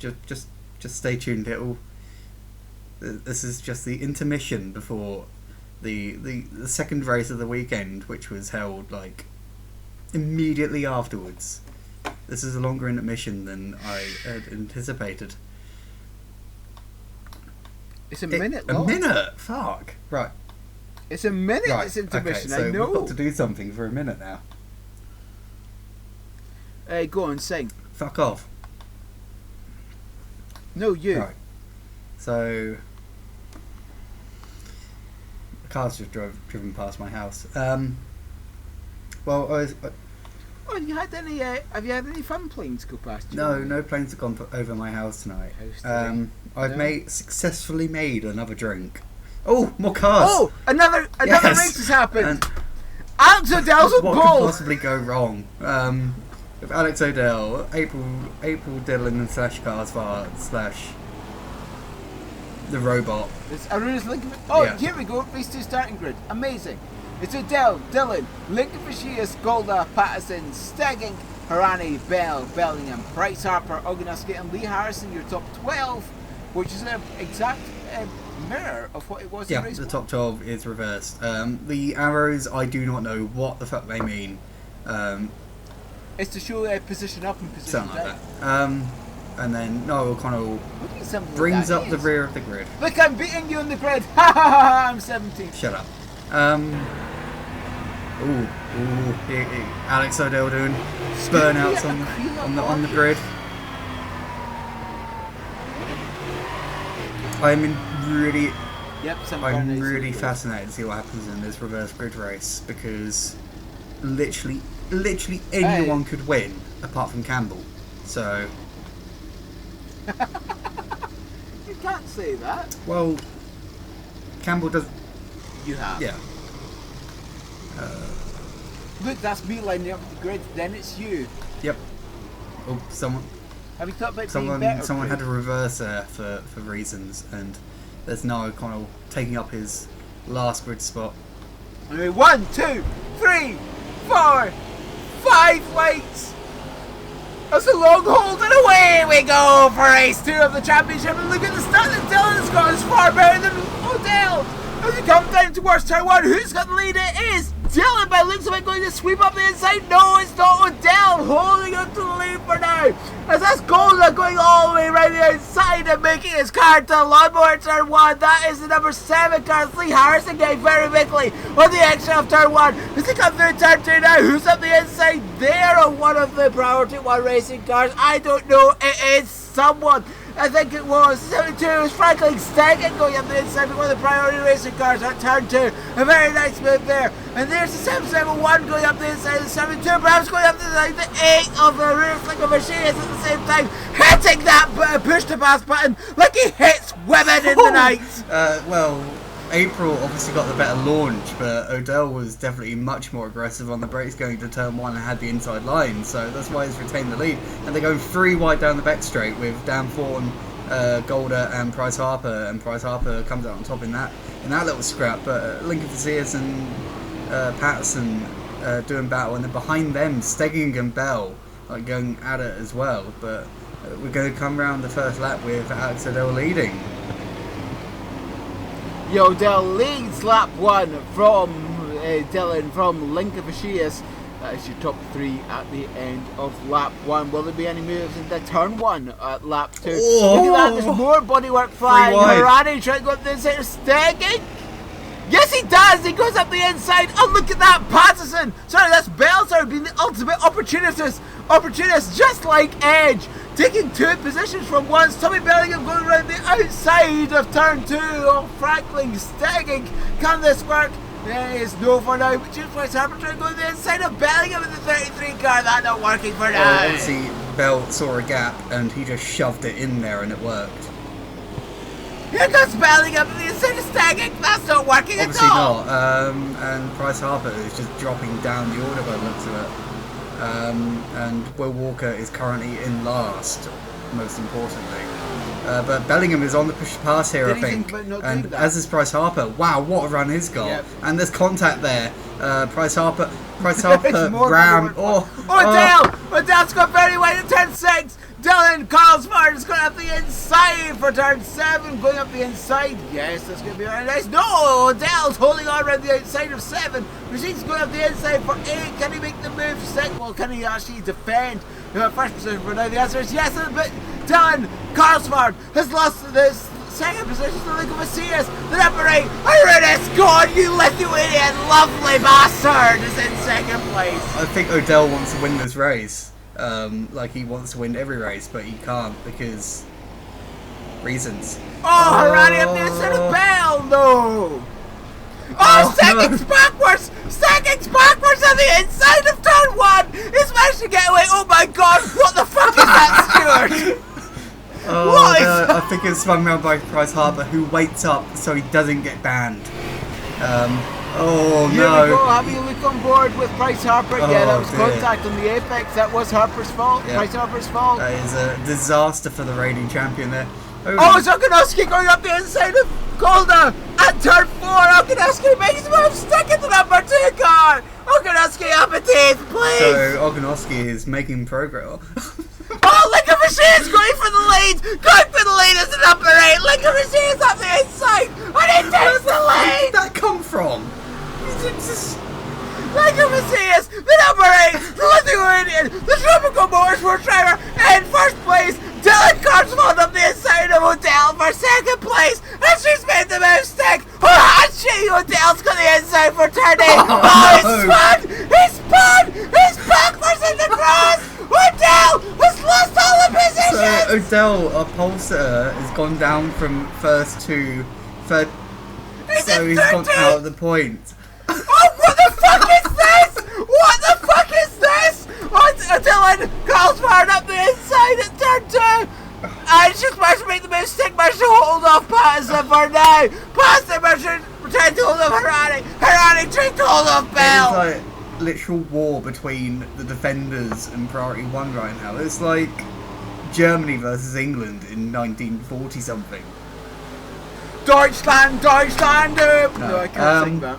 stay tuned. This is just the intermission before the second race of the weekend, which was held like immediately afterwards. This is a longer intermission than I had anticipated. It's a minute long. A minute? Fuck. Right. It's a minute, right. This intermission, okay, so I know. we've got to do something for a minute now. Go on, sing. Fuck off. No, you. Right. So, the car's just driven past my house. Well, have you had any fun planes go past you? No planes have gone over my house tonight. I've successfully made another drink. Oh, more cars! Oh, another race has happened. Alex O'Dell's on What pole. could possibly go wrong? With Alex O'Dell, April Dillon and / Cars the robot. Here we go. Race 2 starting grid. Amazing. It's O'Dell, Dillon, Lincoln Fascias, Golda, Patterson, Stegging, Harani, Bell, Bellingham, Bryce Harper, Ogonowski, and Lee Harrison, your top 12, which is an exact mirror of what it was in race 1. The top 12 is reversed. The arrows, I do not know what the fuck they mean. It's to show position up and position down. Something like that. And then Noel O'Connell brings up the rear of the grid. Look, I'm beating you on the grid. Ha ha ha! I'm 17. Shut up. Alex O'Dell doing burnouts on the grid. Yep, I'm really fascinated to see what happens in this reverse grid race, because literally anyone could win apart from Campbell. So you can't say that. well, Campbell does. You have. Yeah. Look, that's me lining up the grid. Then it's you. Yep. Oh, someone. Have you thought about being better? Someone had a reverser for reasons, and there's Noah O'Connell taking up his last grid spot. I mean, 1, 2, 3, 4, 5 lights. That's a long hold, and away we go for race 2 of the championship. And look at the start that Dylan has got. It's far better than Odell. As he comes down towards turn 1, who's got the lead? It is Dylan, by looks of it, going to sweep up the inside. No, it's not Odell, holding on to the lead for now. As that's Golda going all the way around the outside and making his car to lawnmower turn 1. That is the number 7 car, Lee Harrison, getting very quickly on the exit of turn 1. As he comes through turn 2 now, who's up the inside there on one of the Priority 1 racing cars? I don't know, it is someone. I think it was 72. It was Franklin Stegan going up the inside of one of the Priority racing cars at turn 2. A very nice move there. And there's the 771 going up the inside of the 72. Perhaps going up the inside the 8 of the rear flick of Machines at the same time, hitting that push to pass button like he hits women in the night. Well, April obviously got the better launch, but Odell was definitely much more aggressive on the brakes going to turn 1 and had the inside line, so that's why he's retained the lead. And they're going 3 wide down the back straight with Dan Thornton, Golda and Bryce Harper, and Bryce Harper comes out on top in that little scrap, but Lincoln Facilius and Patterson doing battle, and then behind them Stegging and Bell going at it as well, but we're going to come round the first lap with Alex Odell leading. Odell leads lap 1 from Dylan from Lincoln Facilius. That is your top 3 at the end of lap 1. Will there be any moves into turn 1 at lap 2? Oh, look at that, there's more bodywork flying. Harani trying to go up the inside of Stegging. Yes, he does. He goes up the inside. Oh, look at that. Patterson. Sorry, that's Bell. Sorry, being the ultimate opportunist, just like Edge. Taking 2 positions from once. Tommy Bellingham going around the outside of turn 2. Oh, Franklin Stegging. Can this work? There is no for now. But James Bryce Harper trying to go to the inside of Bellingham in the 33 car. That's not working for now. Obviously, Bell saw a gap and he just shoved it in there and it worked. Here comes Bellingham in the inside of Stegging. That's not working Obviously at all. Not. And Bryce Harper is just dropping down the order by the looks of it. And Will Walker is currently in last, most importantly. But Bellingham is on the push pass here, I think. And as is Bryce Harper. Wow, what a run he's got. Yep. And there's contact there. Bryce Harper ram. Odell's got very wide in turn 6. Dylan Carlsford is going up the inside for turn 7. Going up the inside. Yes, that's going to be very nice. No, Odell's holding on around the outside of 7. Machine's going up the inside for 8. Can he make the move 6? Well, can he actually defend? First position for now. The answer is yes. But Dylan Carlsford has lost this second position to Lincoln Facilius. The number 8, Irenis God, you Lithuanian lovely bastard, is in second place. I think Odell wants to win this race. Like he wants to win every race, but he can't because reasons. Harani up there instead of Bell, no! Stegging's backwards! Stegging's backwards on the inside of turn 1! He's managed to get away. Oh my god, what the fuck is that, Stuart? I think it's spun around by Bryce Harper, who waits up so he doesn't get banned. Here we go, having a look on board with Bryce Harper. That was contact on the apex. That was Harper's fault. Yep. Bryce Harper's fault. That is a disaster for the reigning champion there. It's Okanowski going up the inside of Golda at turn 4. Okanowski makes him move, sticking to number 2 car. Okanowski up at 8th place. So Okanowski is making progress. Lincoln Machine's going for the lead! Going for the lead as the number 8! Lincoln Machine's up the inside! And he takes the lead! Where did that come from? Lincoln Machine's the number 8! The Lithuanian! The Tropical Motorsport driver in first place! Dylan Carlsford up the inside of Odell for second place! And she's made the move stick! Odell's got the inside for turn 8! He's spun! He's spun! He's backwards in the cross! Odell has lost all the positions! So Odell, our pole sitter, has gone down from first to third. So he's gone out of the point. Oh, what the fuck is this? What the fuck is this? Oh, Dylan, Carl's fired up the inside at turn 2. I just managed to make the mistake, managed to hold off Patterson for now. Patterson managed to try to hold off Harani. Harani tried to hold off Bell. It's like literal war between the defenders and Priority 1 right now. It's like Germany versus England in 1940 something. Deutschland, Deutschland! No, I can't sing that.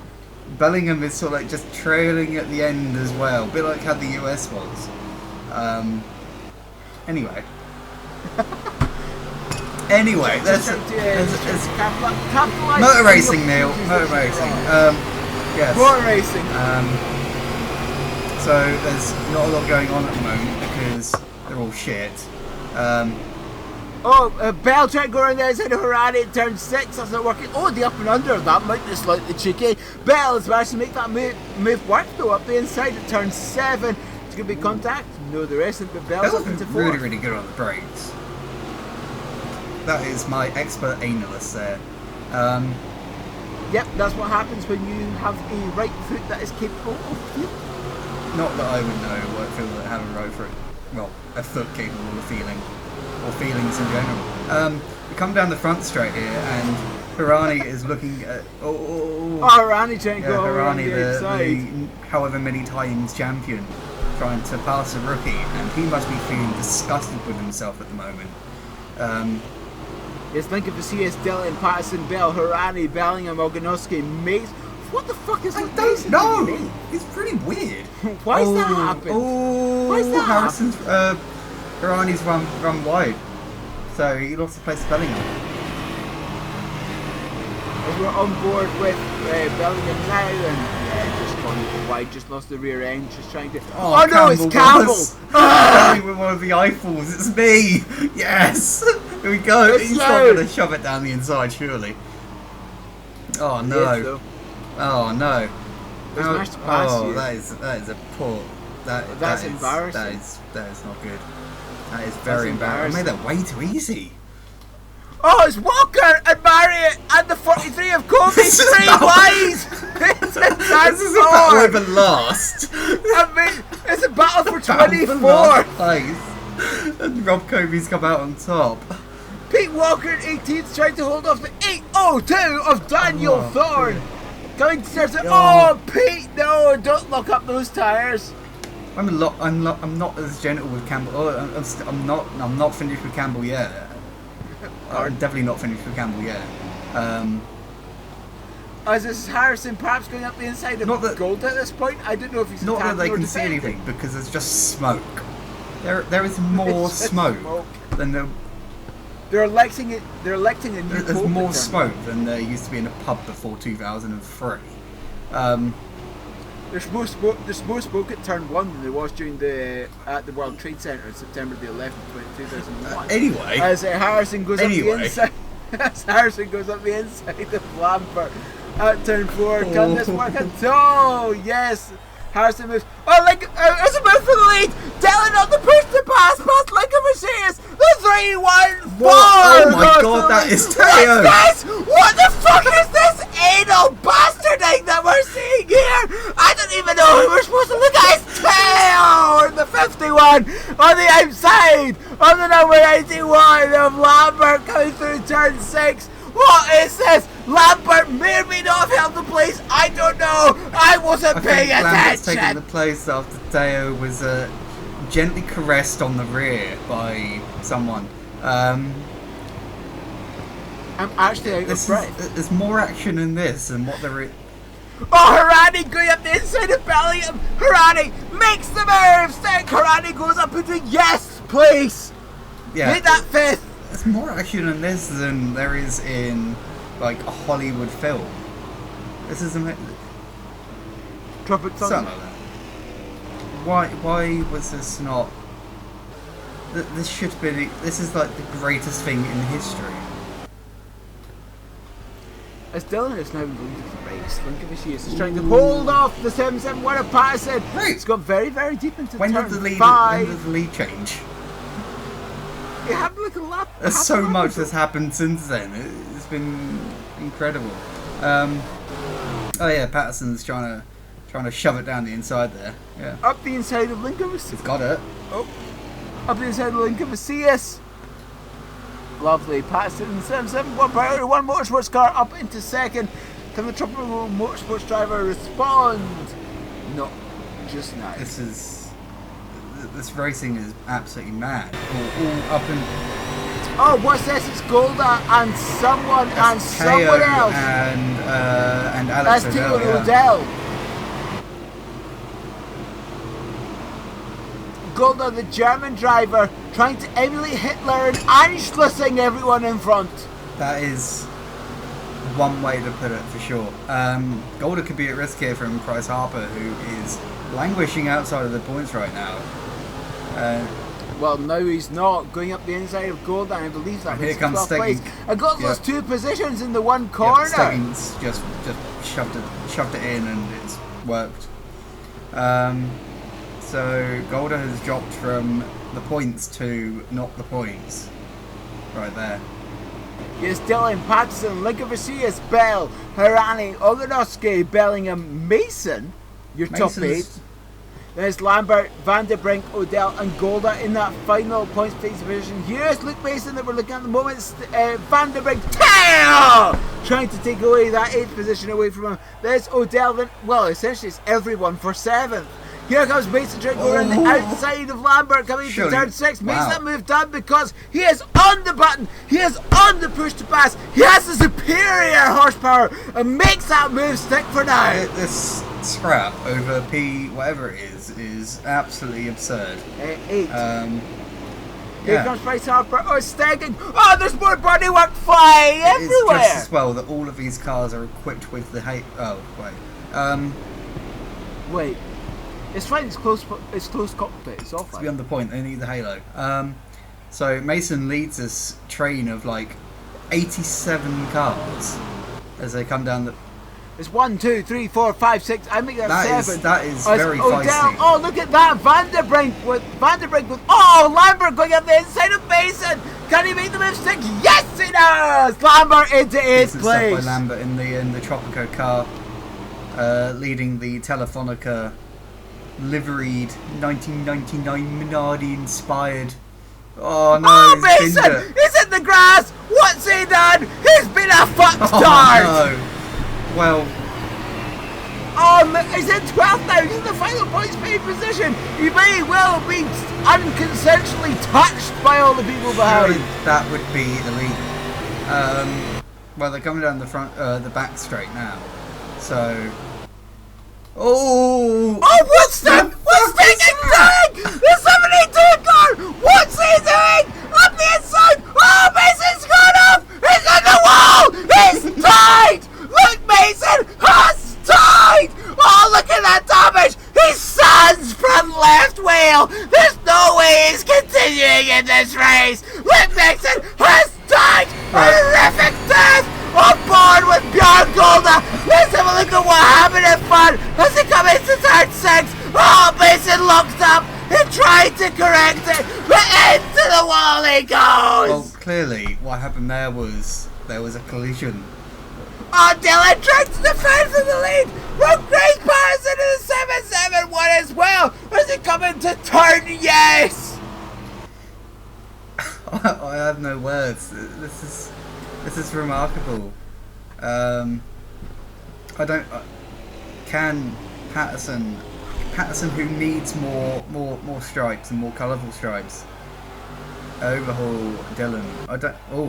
Bellingham is sort of like just trailing at the end as well, a bit like how the US was. Anyway. There's motor racing, Neil. Motor racing. Yes. Motor racing. So there's not a lot going on at the moment because they're all shit. Bell tried going there inside of Harani in turn 6. That's not working. Oh, the up and under. That might be slightly cheeky. Bell has managed to make that move work though. Up the inside at turn 7. It's going to be contact. No, there isn't. But Bell's up into 4. Really, really good on the brakes. That is my expert analyst there. Yep, that's what happens when you have a right foot that is capable of feeling. Not that I would know what it feels like having a right foot. Well, a foot capable of feeling. Or feelings in general. We come down the front straight here, and Harani is looking at. Harani trying to go around the side. However many times champion, trying to pass a rookie, and he must be feeling disgusted with himself at the moment. It's Lincoln Vicious, Dylan, Patterson, Bell, Harani, Bellingham, Oganowski, Mace. What the fuck is that? No, it's pretty weird. Why is that happening? Why is that Harrison's. Harani's run wide, so he lost the place to Bellingham. As we're on board with Bellingham now, and just gone wide, just lost the rear end, just trying to. Oh no, it's Campbell! With one of the Eiffels, it's me! Yes! Here we go! He's not going to shove it down the inside, surely. Oh no! Oh no! That is a poor. That's embarrassing. That is not good. That is very embarrassing. I made that way too easy. Oh, it's Walker and Marriott and the 43 of Kobe. 3 ways. This is a battle over last. I mean, it's a battle for 24. And Rob Kobe's come out on top. Pete Walker in 18th trying to hold off the 802 of Daniel Thorne. Going to start. Oh, Pete, no! Don't lock up those tires. I'm not as gentle with Campbell. I'm not finished with Campbell yet. I'm definitely not finished with Campbell yet. As is Harrison perhaps going up the inside of Gold at this point? I don't know if he's not that they can see anything because there's just smoke. There is more smoke than the. They're electing a new. There's more smoke than there used to be in a pub before 2003. There's more smoke at turn 1 than there was during at the World Trade Center in September the 11th, 2001. Anyway, as Harrison goes up the inside, as Harrison goes up the inside of Lampert at turn 4. Can this work at all? Yes. Harrison moves. Oh, there's a move for the lead. Dylan on the push to pass past Lincoln Mercedes. The 3-1-4. Oh my god, that is Teo. What the fuck is this anal bastarding that we're seeing here? I don't even know who we're supposed to look at. It's Teo in the 51 on the outside on the number 81 of Lambert coming through turn 6. What is this? Lambert may or may not have held the place. I don't know. I wasn't paying attention. Lambert's taking the place after Teo was gently caressed on the rear by someone. I'm actually out of breath. There's more action in this than what there is. Oh, Harani going up the inside of Bellingham. Harani makes the move. Harani goes up into yes, please. Yeah. Make that 5th. There's more action in this than there is in like a Hollywood film. This is Trumpet something like that. Why was this not? This should be. This is like the greatest thing in history. As Dylan is now going to the race, Lincoln Vicious is trying to hold off the 771 of Patterson. Right. It's gone very, very deep into when turn did the lead, 5. When did the lead change? It happened like a lap. There's so much that's happened since then. It's been incredible. Oh yeah, Patterson's trying to shove it down the inside there. Yeah. Up the inside of Lincoln. He's got it. Oh. Up the inside of Lincoln Macias. Lovely. Patterson 771 priority 1 motorsports car up into second. Can the Tropical Motorsports driver respond? No, just now. This racing is absolutely mad. All up and. Oh, what's this? It's Golda and someone and someone else. And Alex That's Odell. Theo Odell. Golda, the German driver, trying to emulate Hitler and Anschlussing everyone in front. That is one way to put it for sure. Golda could be at risk here from Bryce Harper, who is languishing outside of the points right now. Well, no, he's not. Going up the inside of Golda, I believe that here comes Steggins. And Golda's lost 2 positions in the one corner. Steggins just shoved it in, and it's worked. So Golda has dropped from the points to not the points. Right there. Yes, Dylan, Patterson, Lincoln Macias, Bell, Hirani, Oganowski, Bellingham, Mason, your top 8. There's Lambert, Van der Brink, Odell and Golda in that final points place position. Here's Luke Mason that we're looking at the moment. Van der Brink trying to take away that 8th position away from him. There's Odell, then, well, essentially it's everyone for 7th. Here comes Mason trying to go around the outside of Lambert, coming to turn 6. Makes that move done because he is on the button. He is on the push to pass. He has the superior horsepower and makes that move stick for now. This scrap over P, whatever it is absolutely absurd. 8. Here comes Bryce Harper. Oh, Stegging. Oh, there's more bodywork flying everywhere. It's just as well that all of these cars are equipped with the wait. It's fine, it's close cockpit, it's all fine. It's beyond the point, they need the halo. So Mason leads this train of like 87 cars as they come down the... It's 1, 2, 3, 4, 5, 6, I make that 7. That is very feisty. Oh, look at that, Van der Brink with, oh, Lambert going up the inside of Mason. Can he make the move stick? Yes, he does! Lambert into 8th place. By Lambert in the Tropico car, leading the Telefonica liveried 1999 Minardi inspired. Oh no! Oh, Mason! He's in the grass. What's he done? He's been a fucktard. No. Well. He's in 12th now. He's in the final points paid position. He may well have been unconsensually touched by all the people behind. That would be illegal. Well, they're coming down the front, the back straight now. So. Oh, what's that? What's taking doing? The 72 car! What's he doing? Up the inside! Oh, Mason's gone up! He's on the wall! He's tied! Look, Mason has tied! Oh, look at that damage! He sands front left wheel! There's no way he's continuing in this race! Look, Mason has tied! Horrific death! On board with Bjorn Golda! Let's have a look at what happened in front as he comes into turn 6! Oh, Mason looked up! He tried to correct it, but into the wall he goes! Well, clearly, what happened there was a collision. Oh, Dylan tried to defend for the lead! From Grace Patterson to the 771 as well! As he come into turn yes! I have no words. This is remarkable. Can Patterson, who needs more stripes and more colourful stripes, overhaul Dylan?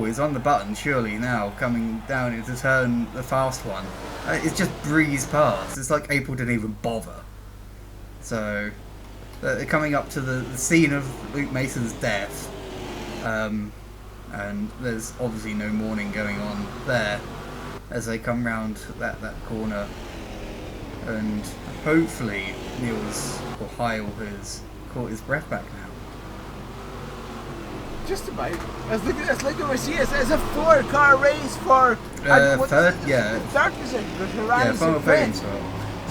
He's on the button surely now, coming down into turn the fast one. It's just breezed past. It's like April didn't even bother. So they're coming up to the scene of Luke Mason's death. And there's obviously no mourning going on there as they come round that corner, and hopefully Niels or Heil has caught his breath back now. Just about. Let's look at Macias. It's a 4-car race for third position with Hirani's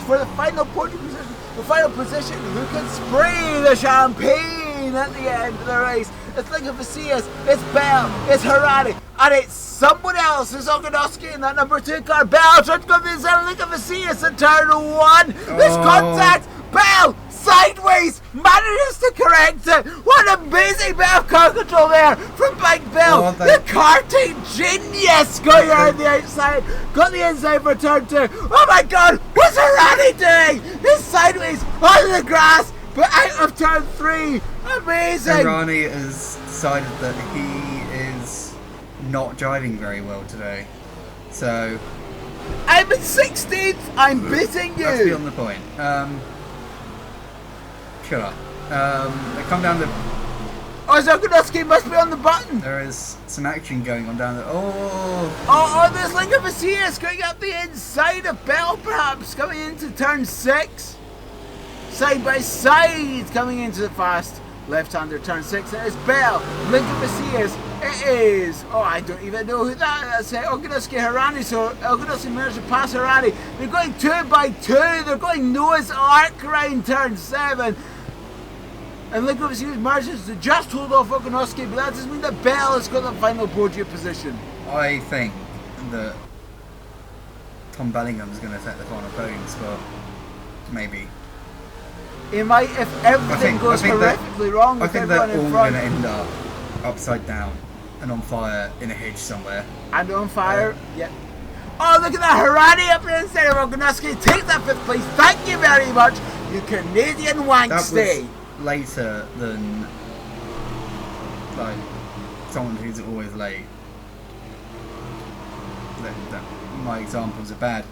for the final podium position. The final position, who can spray the champagne at the end of the race? it's Lincoln Vicious, it's Bell, it's Harani, and it's someone else. It's Ogonowski in that number 2 car. Bell trying to go inside Lincoln Vicious in turn 1. This contact, Bell sideways manages to correct it. What an amazing bit of car control there from Big Bell. The karting genius going around the outside. Got the inside for turn 2. Oh my god, what's Harani doing? He's sideways on the grass, but out of turn 3. Amazing. Harani has decided that he is not driving very well today. So I'm in 16th. I'm beating you. Let's be on the point. Shut up. They come down the... Oh, Zogodowski must be on the button. There is some action going on down the... Oh, there's Lincoln Vicious going up the inside of Bell, perhaps, coming into turn 6. Side by side, coming into the fast left-hander turn 6. It is Bell, Lincoln Vicious. It is... Oh, I don't even know who that's Ogonowski Harani. So Ogonowski managed to pass Harani. They're going 2 by 2. They're going Noah's Ark around turn 7. And Lincoln Vicious manages to just hold off Ogonowski, but that doesn't mean that Bell has got the final podium position. I think that Tom Bellingham's going to take the final podium spot. Maybe. He might, if everything goes horrifically wrong. I think they're all going to end up upside down and on fire in a hedge somewhere. And on fire, yep. Oh, look at that Harani up there instead of Ogonowski. Take that 5th place. Thank you very much, you Canadian wankstay. That was later than like someone who's always late. My examples are bad.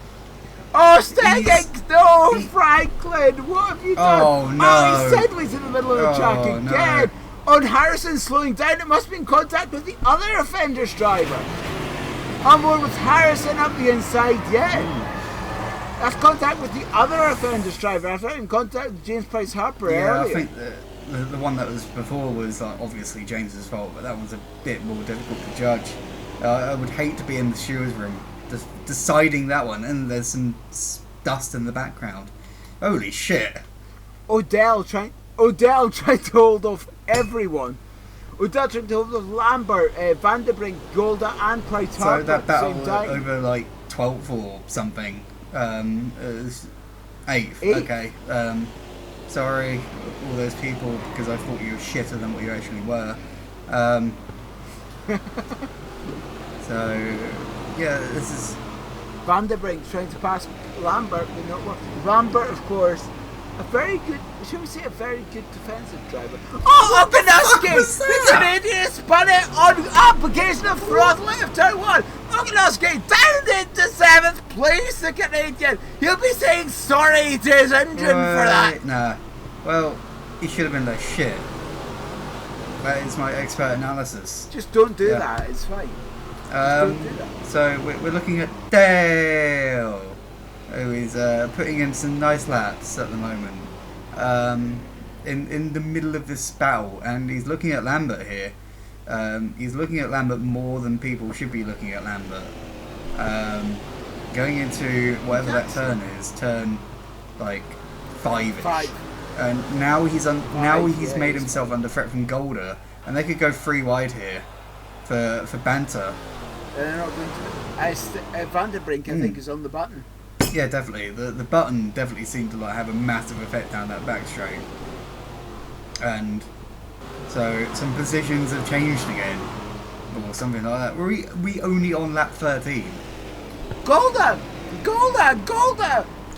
Oh, Stegig! No, Franklin! What have you done? Oh, no. Oh, he's sideways in the middle of the track again. No. On Harrison slowing down, it must be in contact with the other offender's driver. On board with Harrison up the inside, yeah. That's contact with the other offender's driver. I thought in contact with James Price Harper earlier. I think the one that was before was obviously James's fault, but that one's a bit more difficult to judge. I would hate to be in the stewards room just deciding that one, and there's some dust in the background. Holy shit! Odell trying to hold off everyone. Odell trying to hold off Lambert, Vanderbrink, Golda, and Price Harper So that battle at the same time. over like 12th or something. 8th. Eighth. Okay. Sorry, all those people, because I thought you were shitter than what you actually were. So yeah, this is Vanderbrink trying to pass Lambert, but not one. Lambert, of course, a very good, should we say a very good defensive driver. Oh, Ogonowski! The Canadian spun it on application of throttle out of turn 1. Ogonowski down into 7th place, the Canadian. He'll be saying sorry to his engine for that. Nah. Well, he should have been like shit. That is my expert analysis. Just don't do that, it's fine. So we're looking at Dale, who is putting in some nice laps at the moment, in the middle of this battle, and he's looking at Lambert here. He's looking at Lambert more than people should be looking at Lambert. Going into whatever that turn is, turn like 5-ish. 5. And now he's made himself under threat from Golda, and they could go 3 wide here for banter. They're not going to. Vanderbrink, I think, is on the button. Yeah, definitely. The button definitely seemed to like have a massive effect down that back straight, and so some positions have changed again, or something like that. We only on lap 13. Golda!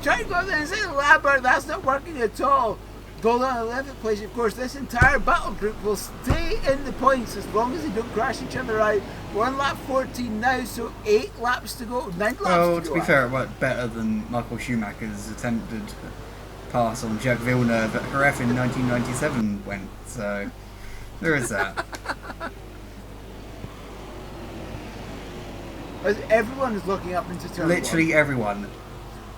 Try to go there and say Lambert, that's not working at all. Golda on 11th place. Of course, this entire battle group will stay in the points as long as they don't crash each other out. We're on lap 14 now, so 8 laps to go. 9 laps to go. Well, to be fair, it worked better than Michael Schumacher's attempted pass on Jacques Villeneuve at Jerez in 1997 went. So there is that. Everyone is looking up into turn Literally 1. everyone.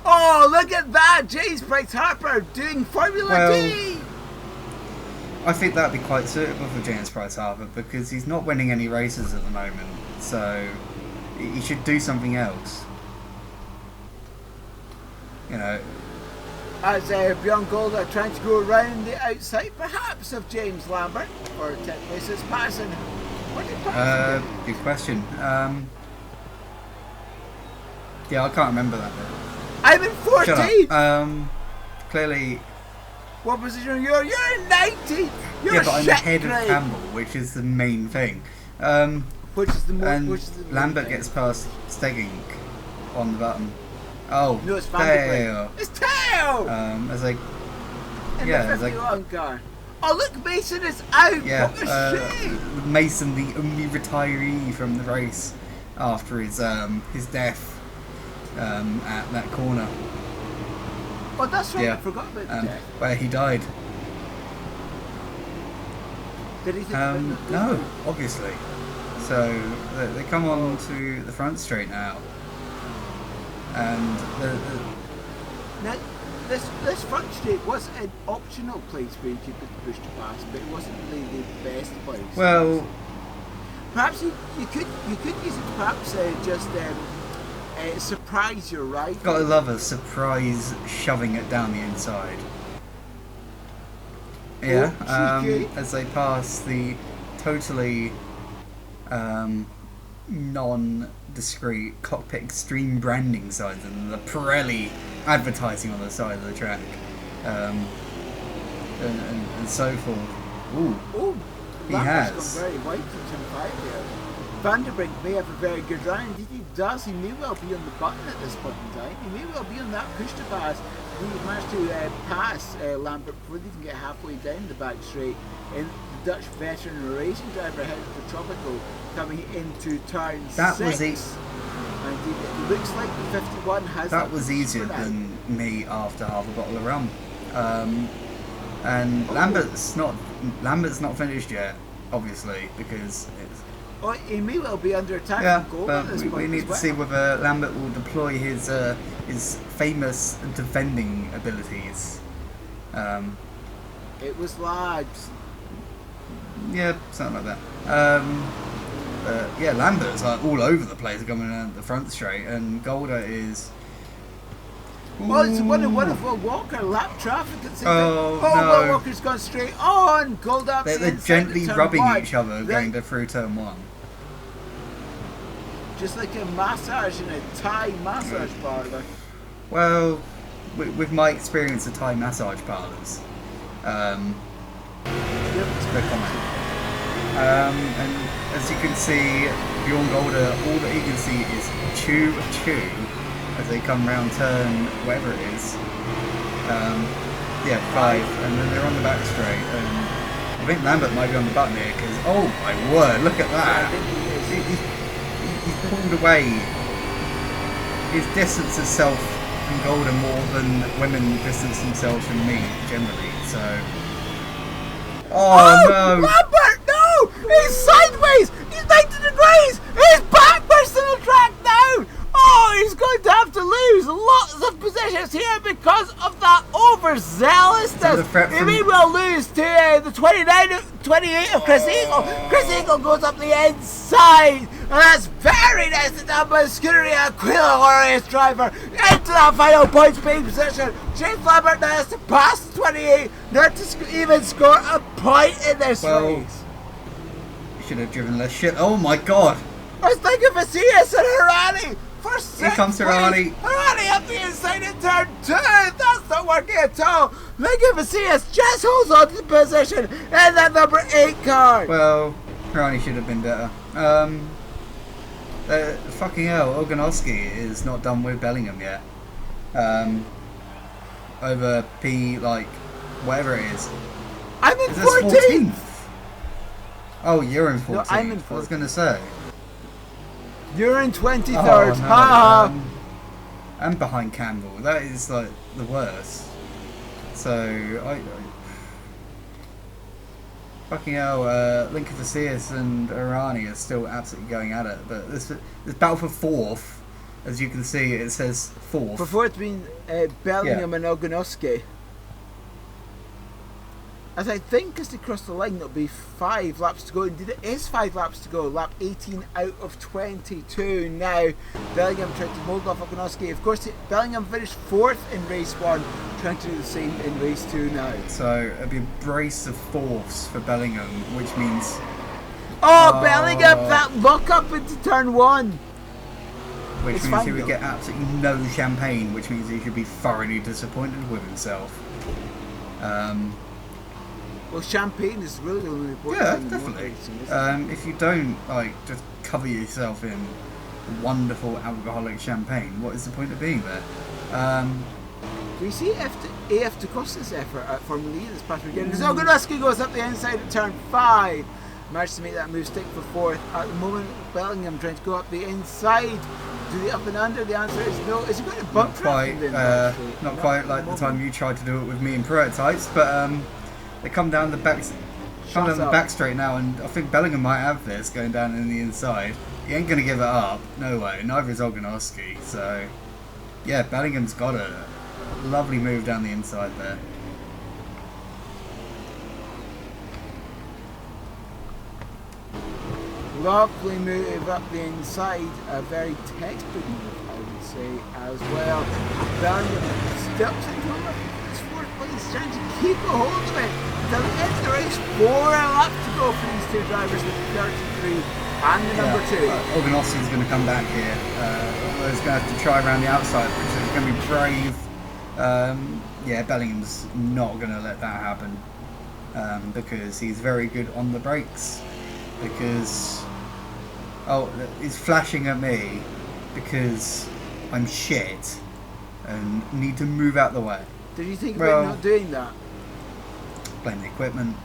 Oh, look at that! James Price Harper doing Formula D! I think that would be quite suitable for James Price Harper because he's not winning any races at the moment, so he should do something else. You know, as Bjorn Gold are trying to go around the outside, perhaps, of James Lambert for 10 places. Patterson, what did Patterson do? Good question. Yeah, I can't remember that bit. I'm in 14th! Shut up. Clearly... What position are you? You're in 19th! You're yeah, but I'm ahead grade. of Campbell, which is the main thing. Which is the and Lambert gets past Stegging on the button. Oh, no, it's Van der Tail. Breggen. It's Tail! As I... In yeah, the as I... 51 car. Oh, look, Mason is out! Yeah, What a shame! Mason, the only retiree from the race after his death at that corner. Oh, that's right, Yeah. I forgot about the death. Where he died. Did he think No, obviously. So they come on to the front straight now, and Now, this front straight was an optional place where you could put the push to pass, but it wasn't really the best place. well, perhaps you could use it to perhaps just surprise your rival. gotta love a surprise shoving it down the inside. Yeah, cheeky. as they pass the totally non-discreet Cockpit Extreme branding signs and the Pirelli advertising on the side of the track, and so forth. Ooh, Oh, He Lambert's has. gone very wide for turn 5 there. Van der Brink may have a very good run. Indeed he does. He may well be on the button at this point in time. He may well be on that push to pass. He managed to pass Lambert before they even get halfway down the back straight. And the Dutch veteran racing driver ahead of the Tropical coming into turn 6. That was And indeed, it looks like the 51 has that was position easier for now. than me after half a bottle of rum. And Lambert's not finished yet, obviously, because it's... Oh, he may well be under attack Yeah, from goal but at this we point need as to well. see whether Lambert will deploy his famous defending abilities. It was lads. Yeah, something like that. Yeah, Lambert's like all over the place coming down the front straight, and Golder is... Well, it's one of Ooh. Walker lap traffic at the same Oh, time. no. Will Walker's gone straight on. Gold up. They're gently rubbing each other going through turn 1. Just like a massage in a Thai massage parlour. Well, with my experience of Thai massage parlours, it's a bit common. And as you can see, Bjorn Golder, all that he can see is chew as they come round turn, whatever it is. Yeah, 5, and then they're on the back straight. And I think Lambert might be on the button here because, oh my word, look at that! He's pulled away. He's distanced himself from Golder more than women distance themselves from me generally. So, oh no! Lambert, no! He's sideways! He's 90 degrees! He's backwards to the track now! Oh, he's going to have to lose lots of positions here because of that overzealousness. He may well lose to the 28 of Chris Eagle. Chris Eagle goes up the inside, and that's very nicely done by Scuderia Aquila, glorious driver, into that final points paying position. James Lambert now has to pass the 28, not to even score a point in this race. Should have driven less shit. Oh my god! I was thinking Macias and Harani. For Here comes Harani. Harani up the inside in turn 2. That's not working at all. Look at Macias just holds on to the position in that number 8 car. Well, Harani should have been better. Fucking hell, Oganowski is not done with Bellingham yet. Over P, like, whatever it is. I'm in Is this 14th. Oh, you're in 14th. No, I'm in I was going to say. You're in 23rd. Oh, no, Ha I'm behind Campbell. That is like the worst. So I fucking hell. Lincoln Vasilis and Irani are still absolutely going at it. But this battle for 4th, as you can see, it says 4th. Before it's been Bellingham and Oganowski. As I think as they cross the line, it'll be 5 laps to go. Indeed, it is 5 laps to go. Lap 18 out of 22 now. Bellingham tried to hold off Oganowski. Of course, Bellingham finished 4th in race 1, trying to do the same in race 2 now. So it'll be a brace of fourths for Bellingham, which means... Oh, Bellingham, that lock up into turn 1. Which It's means fine, he would though. get absolutely no champagne, which means he should be thoroughly disappointed with himself. Well, champagne is really the only important Yeah, thing in definitely. racing, isn't it? If you don't just cover yourself in wonderful alcoholic champagne, what is the point of being there? We see AF DeCosta's effort at Formula E this past weekend. Zogorowski goes up the inside at turn 5. Managed to make that move, stick for 4th. At the moment, Bellingham trying to go up the inside. Do the up and under? The answer is no. Is he going to bump Not quite, track him? not quite like the time you tried to do it with me in prototypes, but they come down the back straight now, and I think Bellingham might have this going down in the inside. He ain't gonna give it up, no way. Neither is Ogonowski. So yeah, Bellingham's got a lovely move down the inside there. Lovely move up the inside, a very textbook move, I would say, as well. Bellingham steps into his 4th place, trying to keep a hold of it until the end of the race. 4 laps to go for these two drivers with 33 and the number 2. Ogonowski's going to come back here. He's going to have to try around the outside, which is going to be brave. Yeah, Bellingham's not going to let that happen because he's very good on the brakes. Because he's flashing at me because I'm shit and need to move out the way. Did you think about not doing that? Blame the equipment,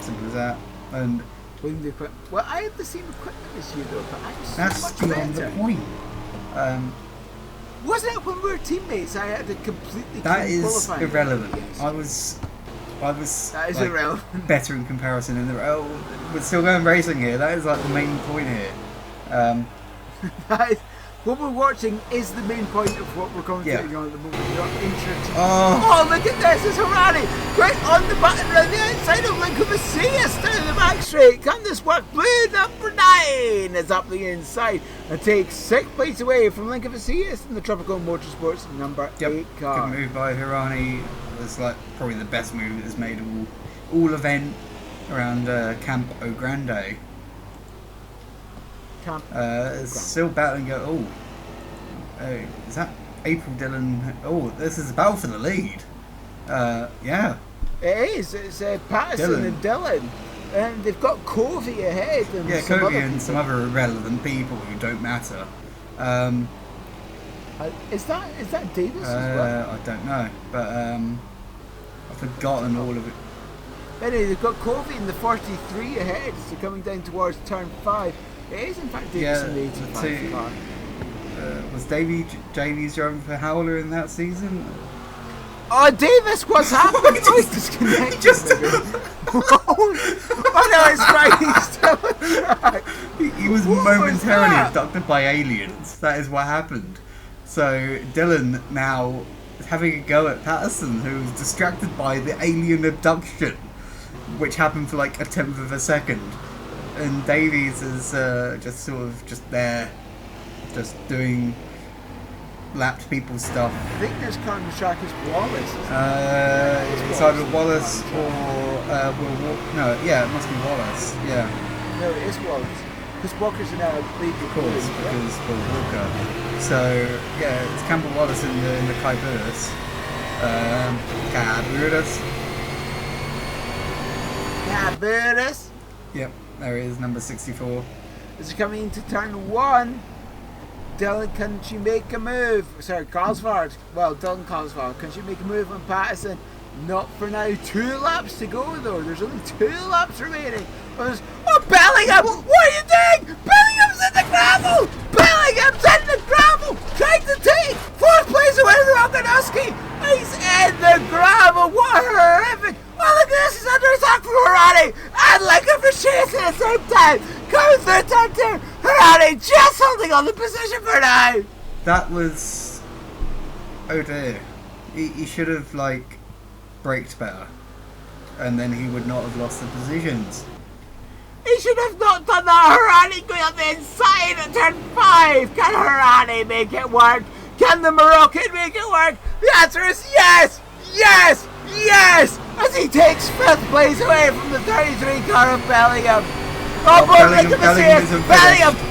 simple as that. And Blame the equipment. Well, I had the same equipment as you though, but I'm so that's much beyond better. the point. Wasn't it when we were teammates? I had a completely That clean is qualifying irrelevant. Yes. I was That is irrelevant. better in comparison in the we're still going racing here. That is like the main point here. That is, what we're watching is the main point of what we're commentating on at the moment. We're not interested. Oh, look at this! It's Harari! Great on the button around the outside of Linkavicius down the back straight. Can this work? Blue number 9 is up the inside and takes 6 plates away from Linkavicius in the Tropical Motorsports number 8 car. Good move by Hirani. It's like probably the best move that's made all event around Camp O Grande. Still battling. Is that April Dillon? Oh, this is a battle for the lead. Yeah. It is. It's Patterson and Dillon. And they've got Covey ahead. And yeah, Covey and some other irrelevant people who don't matter. Is that Davis as well? I don't know, but I've forgotten all of it. Anyway, they've got Covey in the 43 ahead, so coming down towards turn 5. It is in fact Davis in the 85 car. Was Davies driving for Howler in that season? Oh, Davis, what's happening? Oh, he's disconnected. Oh no, it's right. He's still on track. He was momentarily abducted by aliens. That is what happened. So Dillon now is having a go at Patterson, who was distracted by the alien abduction, which happened for like a 1/10 of a second. And Davies is just there, just doing lapped people stuff. I think this car on the track is Wallace. It's either Wallace or it must be Wallace. Yeah. No, it is Wallace. Because Walker's in a lead. Of course, because Paul Walker. So yeah, it's Campbell Wallace in the Kaiburus. Caberus. Yep, there he is, number 64. As you're coming into turn 1, Dylan, can she make a move? Sorry, Carlsford. Well, Dylan Carlsford. Can she make a move on Patterson? Not for now. 2 laps to go, though. There's only 2 laps remaining. Oh, Bellingham! What are you doing? Bellingham's in the gravel! Bellingham's in the gravel! Trying to take 4th place away from Roganowski! He's in the gravel! What horrific! Oh, look at this! He's under attack from Harani! And looking for chase at the same time! Coming through turn 2! Harani just holding on the position for now! That was... Oh dear. He should have, braked better. And then he would not have lost the positions. He should have not done that. Harani going on the inside at turn 5. Can Harani make it work? Can the Moroccan make it work? The answer is yes! Yes! Yes! As he takes 5th place away from the 33 car of Bellingham. Oh, Bellingham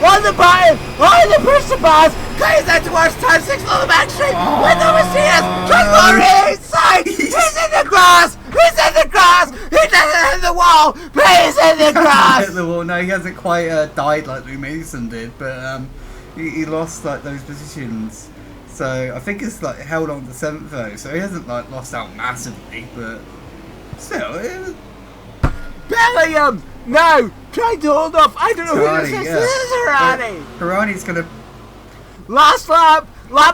on the button, on the push to pass, plays that towards time 6 on the back straight, with the Mercedes, Tricolory inside, he's in the grass, he doesn't hit the wall, but he's in the grass. Hit the wall. No, he hasn't quite died like Lou Mason did, but he lost like those positions. So I think it's like held on to 7th though, so he hasn't like lost out massively, but still. Bellingham now trying to hold off. I don't know who this is. Yeah. This is Harani. Harani's gonna. Last lap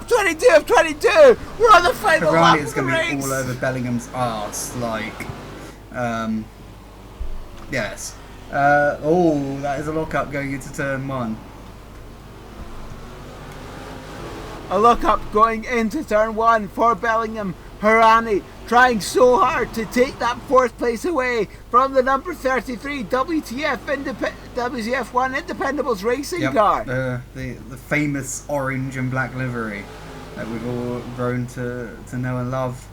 22 of 22. We're on the final lap Harani is of the gonna race. be all over Bellingham's arse, like. Yes. Oh, that is a lockup going into turn 1. A look up going into turn 1 for Bellingham. Harani trying so hard to take that 4th place away from the number 33 WTF1 Independables racing car. The famous orange and black livery that we've all grown to know and love.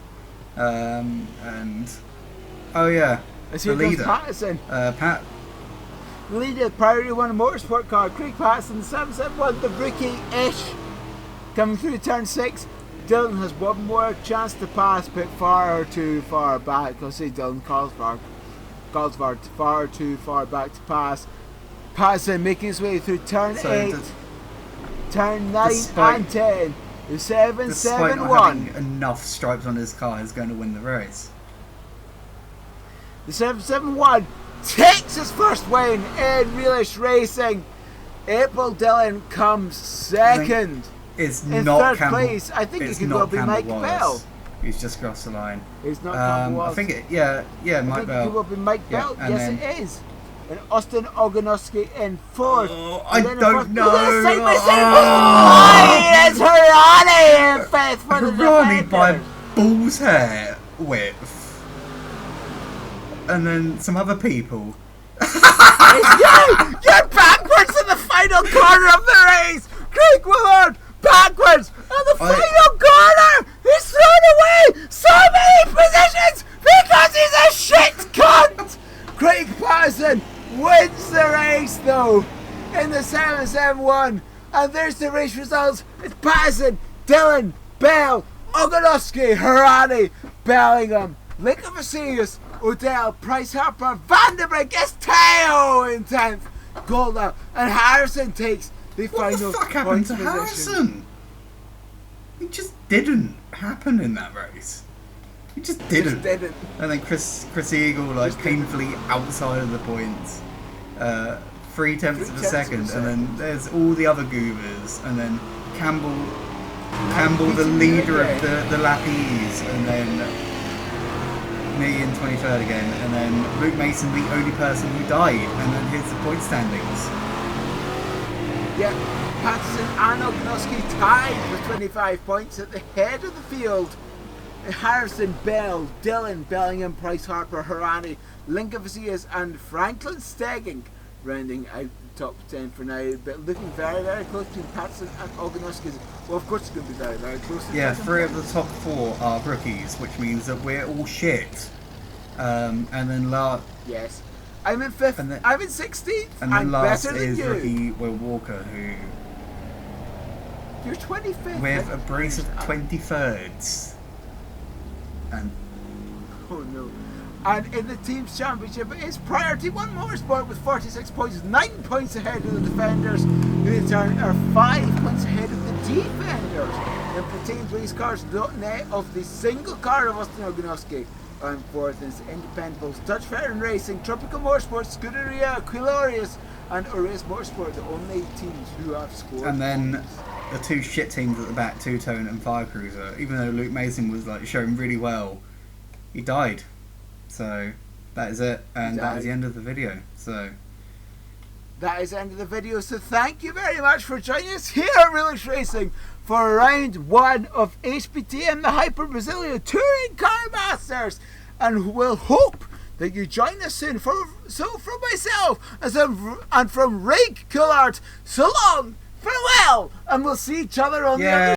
And oh yeah, the leader, Patterson. Pat. The leader, Priority 1 Motorsport car, Craig Patterson, 771, the rookie-ish. Coming through turn 6, Dylan has one more chance to pass, but far too far back. I'll say Dylan Carlsvard far too far back to pass. Patterson making his way through turn 8, turn 9 and 10. The 771. Despite not having enough stripes on his car, is going to win the race. The 771 takes his first win in Realish Racing. April Dillon comes second. It's in not 3rd place. I think it could well be Mike Bell. He's just crossed the line. It's not Campbell Wallace. I think it, yeah, Mike Bell. It could well be Mike Bell. Yes, it is. And Austin Ogonowski in 4th. Oh, I don't know. It's Harani in 5th for the Harani by bull's hair width. And then some other people. You're backwards in the final corner of the race. Craig Willard backwards in the final corner. He's thrown away so many positions because he's a shit cunt. Craig Patterson wins the race though in the 771, and there's the race results. It's Patterson, Dillon, Bell, Ogonowski, Harani, Bellingham, Lincoln Vasilius, Odell, Price Harper, Vandenberg, Esteo in 10th, Golda, and Harrison takes the final. What the fuck happened to Harrison? It just didn't happen in that race. It just didn't. And then Chris Eagle like painfully outside of the points. 3/10 of a second, and then there's all the other goobers, and then Campbell the leader of the Lappies, and then me in 23rd again, and then Luke Mason the only person who died, and then here's the point standings. Yeah, Patterson and Ogonowski tied with 25 points at the head of the field. Harrison, Bell, Dillon, Bellingham, Price Harper, Harani, Lincoln Vasilius and Franklin Stegging rounding out the top 10 for now, but looking very, very close between Patterson and Ogonowski. Well, of course it's going to be very, very close. Yeah, 3 of the top 4 are rookies, which means that we're all shit. And then yes. I'm in 5th, I'm in 16th, and then I'm last better than is you. rookie Will Walker, who... You're 25th. With a brace of 23rds. And... Oh no. And in the team's championship it's Priority 1 Motorsport with 46 points, 9 points ahead of the defenders, who in turn are 5 points ahead of the defenders. And for Teams Racecars.net of the single car of Austin Ogonowski. And 4th is Independables, Dutch Veteran Racing, Tropical Motorsport, Scuderia, Quilorius, and Orius Motorsport, the only teams who have scored. And then the 2 shit teams at the back, Two Tone and Fire Cruiser. Even though Luke Mason was like showing really well, he died. So that is it, and that is the end of the video. So that is the end of the video. So thank you very much for joining us here at Realish Racing for round 1 of HBTM, the Hyper Brasilia Touring Car Masters, and we'll hope that you join us soon. So from myself and from Rig Coolart, so long, farewell, and we'll see each other on the other